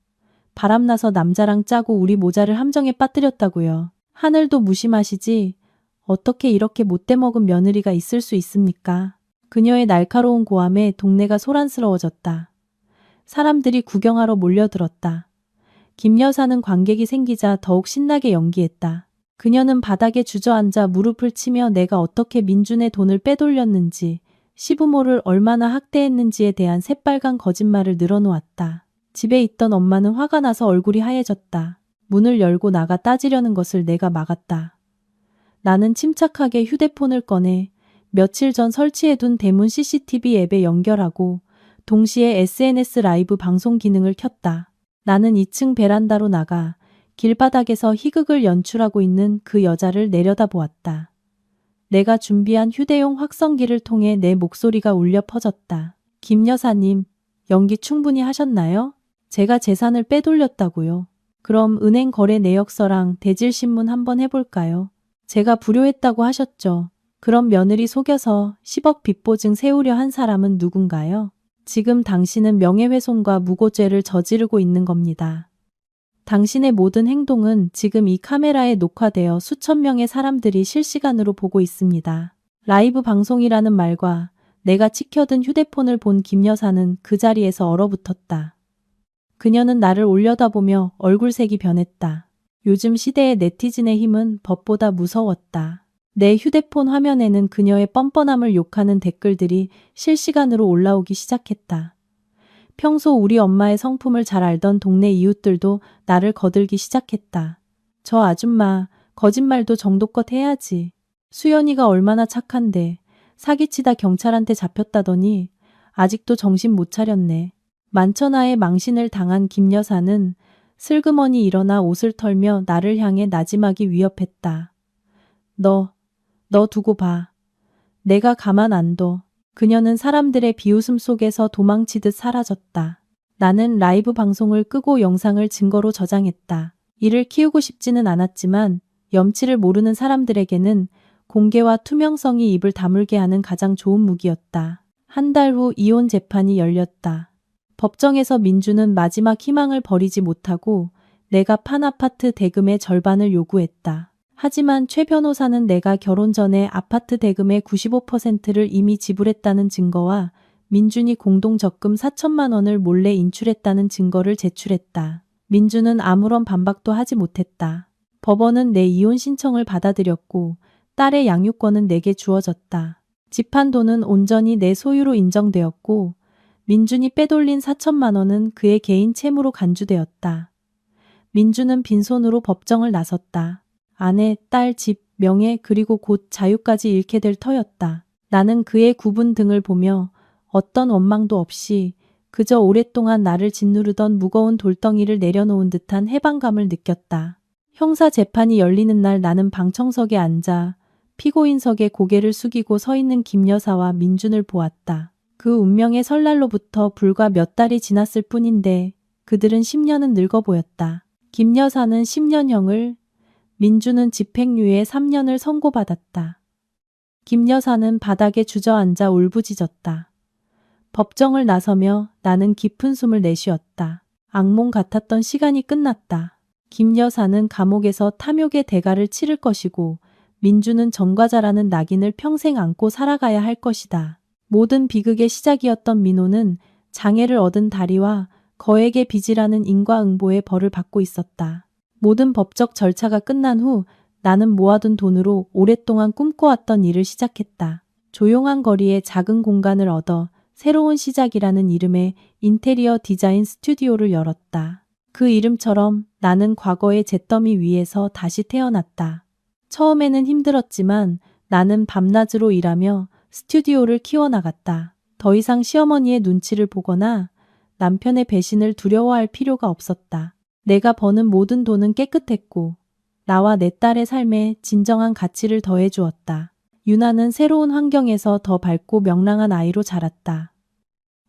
바람나서 남자랑 짜고 우리 모자를 함정에 빠뜨렸다고요. 하늘도 무심하시지? 어떻게 이렇게 못돼먹은 며느리가 있을 수 있습니까? 그녀의 날카로운 고함에 동네가 소란스러워졌다. 사람들이 구경하러 몰려들었다. 김 여사는 관객이 생기자 더욱 신나게 연기했다. 그녀는 바닥에 주저앉아 무릎을 치며 내가 어떻게 민준의 돈을 빼돌렸는지, 시부모를 얼마나 학대했는지에 대한 새빨간 거짓말을 늘어놓았다. 집에 있던 엄마는 화가 나서 얼굴이 하얘졌다. 문을 열고 나가 따지려는 것을 내가 막았다. 나는 침착하게 휴대폰을 꺼내 며칠 전 설치해둔 대문 CCTV 앱에 연결하고 동시에 SNS 라이브 방송 기능을 켰다. 나는 2층 베란다로 나가 길바닥에서 희극을 연출하고 있는 그 여자를 내려다보았다. 내가 준비한 휴대용 확성기를 통해 내 목소리가 울려 퍼졌다. 김 여사님, 연기 충분히 하셨나요? 제가 재산을 빼돌렸다고요. 그럼 은행 거래 내역서랑 대질신문 한번 해볼까요? 제가 불효했다고 하셨죠. 그럼 며느리 속여서 10억 빚보증 세우려 한 사람은 누군가요? 지금 당신은 명예훼손과 무고죄를 저지르고 있는 겁니다. 당신의 모든 행동은 지금 이 카메라에 녹화되어 수천 명의 사람들이 실시간으로 보고 있습니다. 라이브 방송이라는 말과 내가 치켜든 휴대폰을 본 김 여사는 그 자리에서 얼어붙었다. 그녀는 나를 올려다보며 얼굴색이 변했다. 요즘 시대의 네티즌의 힘은 법보다 무서웠다. 내 휴대폰 화면에는 그녀의 뻔뻔함을 욕하는 댓글들이 실시간으로 올라오기 시작했다. 평소 우리 엄마의 성품을 잘 알던 동네 이웃들도 나를 거들기 시작했다. 저 아줌마, 거짓말도 정도껏 해야지. 수연이가 얼마나 착한데 사기치다 경찰한테 잡혔다더니 아직도 정신 못 차렸네. 만천하에 망신을 당한 김 여사는 슬그머니 일어나 옷을 털며 나를 향해 나지막이 위협했다. 너 두고 봐. 내가 가만 안 둬. 그녀는 사람들의 비웃음 속에서 도망치듯 사라졌다. 나는 라이브 방송을 끄고 영상을 증거로 저장했다. 이를 키우고 싶지는 않았지만 염치를 모르는 사람들에게는 공개와 투명성이 입을 다물게 하는 가장 좋은 무기였다. 한 달 후 이혼 재판이 열렸다. 법정에서 민주는 마지막 희망을 버리지 못하고 내가 판 아파트 대금의 절반을 요구했다. 하지만 최 변호사는 내가 결혼 전에 아파트 대금의 95%를 이미 지불했다는 증거와 민준이 공동 적금 4천만 원을 몰래 인출했다는 증거를 제출했다. 민준은 아무런 반박도 하지 못했다. 법원은 내 이혼 신청을 받아들였고 딸의 양육권은 내게 주어졌다. 집한 돈은 온전히 내 소유로 인정되었고 민준이 빼돌린 4천만 원은 그의 개인 채무로 간주되었다. 민준은 빈손으로 법정을 나섰다. 아내, 딸, 집, 명예 그리고 곧 자유까지 잃게 될 터였다. 나는 그의 굽은 등을 보며 어떤 원망도 없이 그저 오랫동안 나를 짓누르던 무거운 돌덩이를 내려놓은 듯한 해방감을 느꼈다. 형사 재판이 열리는 날 나는 방청석에 앉아 피고인석에 고개를 숙이고 서 있는 김 여사와 민준을 보았다. 그 운명의 설날로부터 불과 몇 달이 지났을 뿐인데 그들은 10년은 늙어 보였다. 김 여사는 10년형을, 민준은 집행유예 3년을 선고받았다. 김 여사는 바닥에 주저앉아 울부짖었다. 법정을 나서며 나는 깊은 숨을 내쉬었다. 악몽 같았던 시간이 끝났다. 김 여사는 감옥에서 탐욕의 대가를 치를 것이고 민준은 전과자라는 낙인을 평생 안고 살아가야 할 것이다. 모든 비극의 시작이었던 민호는 장애를 얻은 다리와 거액의 빚이라는 인과응보의 벌을 받고 있었다. 모든 법적 절차가 끝난 후 나는 모아둔 돈으로 오랫동안 꿈꿔왔던 일을 시작했다. 조용한 거리에 작은 공간을 얻어 새로운 시작이라는 이름의 인테리어 디자인 스튜디오를 열었다. 그 이름처럼 나는 과거의 잿더미 위에서 다시 태어났다. 처음에는 힘들었지만 나는 밤낮으로 일하며 스튜디오를 키워나갔다. 더 이상 시어머니의 눈치를 보거나 남편의 배신을 두려워할 필요가 없었다. 내가 버는 모든 돈은 깨끗했고 나와 내 딸의 삶에 진정한 가치를 더해주었다. 유나는 새로운 환경에서 더 밝고 명랑한 아이로 자랐다.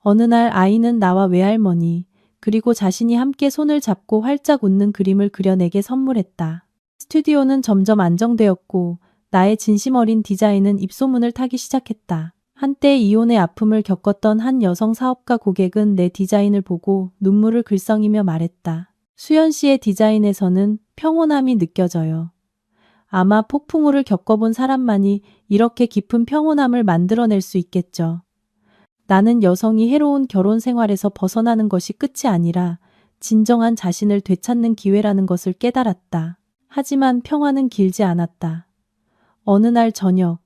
어느 날 아이는 나와 외할머니 그리고 자신이 함께 손을 잡고 활짝 웃는 그림을 그려 내게 선물했다. 스튜디오는 점점 안정되었고 나의 진심 어린 디자인은 입소문을 타기 시작했다. 한때 이혼의 아픔을 겪었던 한 여성 사업가 고객은 내 디자인을 보고 눈물을 글썽이며 말했다. 수연 씨의 디자인에서는 평온함이 느껴져요. 아마 폭풍우를 겪어본 사람만이 이렇게 깊은 평온함을 만들어낼 수 있겠죠. 나는 여성이 해로운 결혼 생활에서 벗어나는 것이 끝이 아니라 진정한 자신을 되찾는 기회라는 것을 깨달았다. 하지만 평화는 길지 않았다. 어느 날 저녁,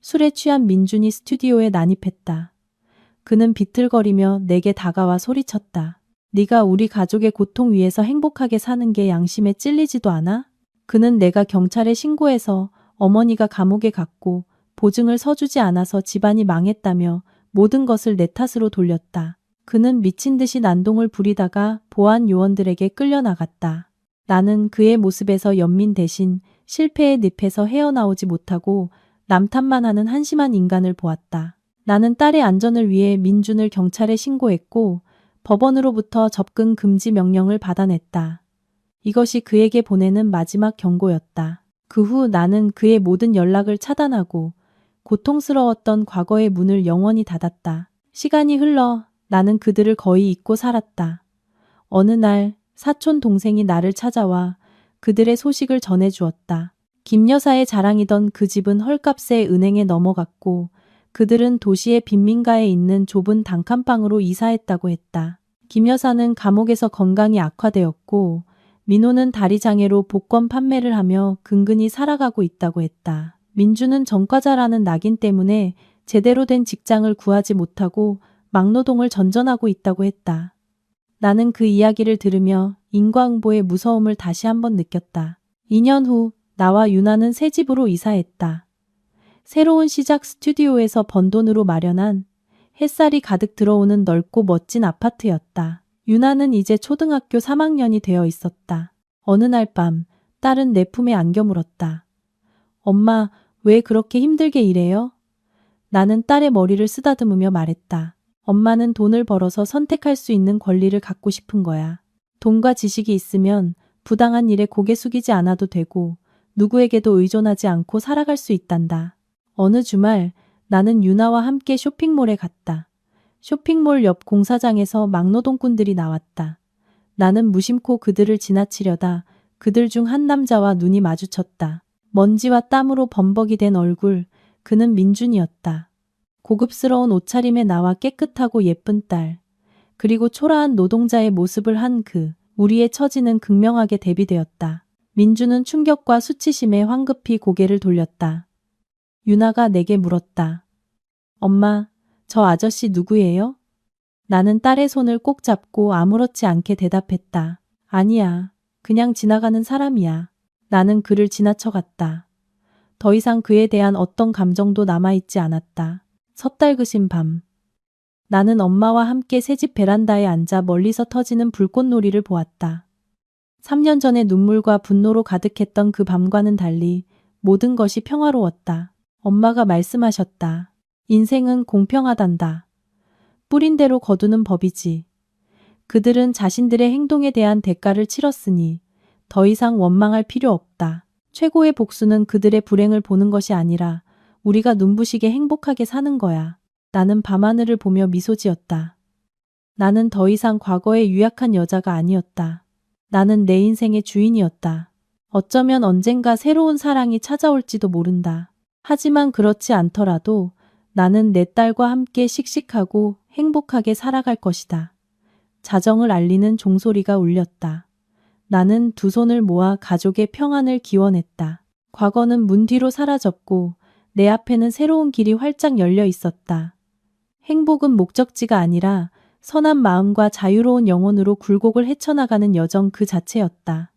술에 취한 민준이 스튜디오에 난입했다. 그는 비틀거리며 내게 다가와 소리쳤다. 네가 우리 가족의 고통 위에서 행복하게 사는 게 양심에 찔리지도 않아? 그는 내가 경찰에 신고해서 어머니가 감옥에 갔고 보증을 서주지 않아서 집안이 망했다며 모든 것을 내 탓으로 돌렸다. 그는 미친 듯이 난동을 부리다가 보안 요원들에게 끌려나갔다. 나는 그의 모습에서 연민 대신 실패의 늪에서 헤어나오지 못하고 남탓만 하는 한심한 인간을 보았다. 나는 딸의 안전을 위해 민준을 경찰에 신고했고 법원으로부터 접근 금지 명령을 받아냈다. 이것이 그에게 보내는 마지막 경고였다. 그 후 나는 그의 모든 연락을 차단하고 고통스러웠던 과거의 문을 영원히 닫았다. 시간이 흘러 나는 그들을 거의 잊고 살았다. 어느 날 사촌 동생이 나를 찾아와 그들의 소식을 전해주었다. 김 여사의 자랑이던 그 집은 헐값에 은행에 넘어갔고 그들은 도시의 빈민가에 있는 좁은 단칸방으로 이사했다고 했다. 김 여사는 감옥에서 건강이 악화되었고 민호는 다리 장애로 복권 판매를 하며 근근히 살아가고 있다고 했다. 민주는 전과자라는 낙인 때문에 제대로 된 직장을 구하지 못하고 막노동을 전전하고 있다고 했다. 나는 그 이야기를 들으며 인과응보의 무서움을 다시 한번 느꼈다. 2년 후 나와 유나는 새 집으로 이사했다. 새로운 시작 스튜디오에서 번 돈으로 마련한 햇살이 가득 들어오는 넓고 멋진 아파트였다. 유나는 이제 초등학교 3학년이 되어 있었다. 어느 날 밤 딸은 내 품에 안겨 물었다. 엄마, 왜 그렇게 힘들게 일해요? 나는 딸의 머리를 쓰다듬으며 말했다. 엄마는 돈을 벌어서 선택할 수 있는 권리를 갖고 싶은 거야. 돈과 지식이 있으면 부당한 일에 고개 숙이지 않아도 되고 누구에게도 의존하지 않고 살아갈 수 있단다. 어느 주말 나는 유나와 함께 쇼핑몰에 갔다. 쇼핑몰 옆 공사장에서 막노동꾼들이 나왔다. 나는 무심코 그들을 지나치려다 그들 중 한 남자와 눈이 마주쳤다. 먼지와 땀으로 범벅이 된 얼굴, 그는 민준이었다. 고급스러운 옷차림의 나와 깨끗하고 예쁜 딸, 그리고 초라한 노동자의 모습을 한 우리의 처지는 극명하게 대비되었다. 민준은 충격과 수치심에 황급히 고개를 돌렸다. 유나가 내게 물었다. 엄마, 저 아저씨 누구예요? 나는 딸의 손을 꼭 잡고 아무렇지 않게 대답했다. 아니야, 그냥 지나가는 사람이야. 나는 그를 지나쳐갔다. 더 이상 그에 대한 어떤 감정도 남아있지 않았다. 섣달그신 밤. 나는 엄마와 함께 새집 베란다에 앉아 멀리서 터지는 불꽃놀이를 보았다. 3년 전에 눈물과 분노로 가득했던 그 밤과는 달리 모든 것이 평화로웠다. 엄마가 말씀하셨다. 인생은 공평하단다. 뿌린 대로 거두는 법이지. 그들은 자신들의 행동에 대한 대가를 치렀으니 더 이상 원망할 필요 없다. 최고의 복수는 그들의 불행을 보는 것이 아니라 우리가 눈부시게 행복하게 사는 거야. 나는 밤하늘을 보며 미소 지었다. 나는 더 이상 과거의 유약한 여자가 아니었다. 나는 내 인생의 주인이었다. 어쩌면 언젠가 새로운 사랑이 찾아올지도 모른다. 하지만 그렇지 않더라도 나는 내 딸과 함께 씩씩하고 행복하게 살아갈 것이다. 자정을 알리는 종소리가 울렸다. 나는 두 손을 모아 가족의 평안을 기원했다. 과거는 문 뒤로 사라졌고 내 앞에는 새로운 길이 활짝 열려 있었다. 행복은 목적지가 아니라 선한 마음과 자유로운 영혼으로 굴곡을 헤쳐나가는 여정 그 자체였다.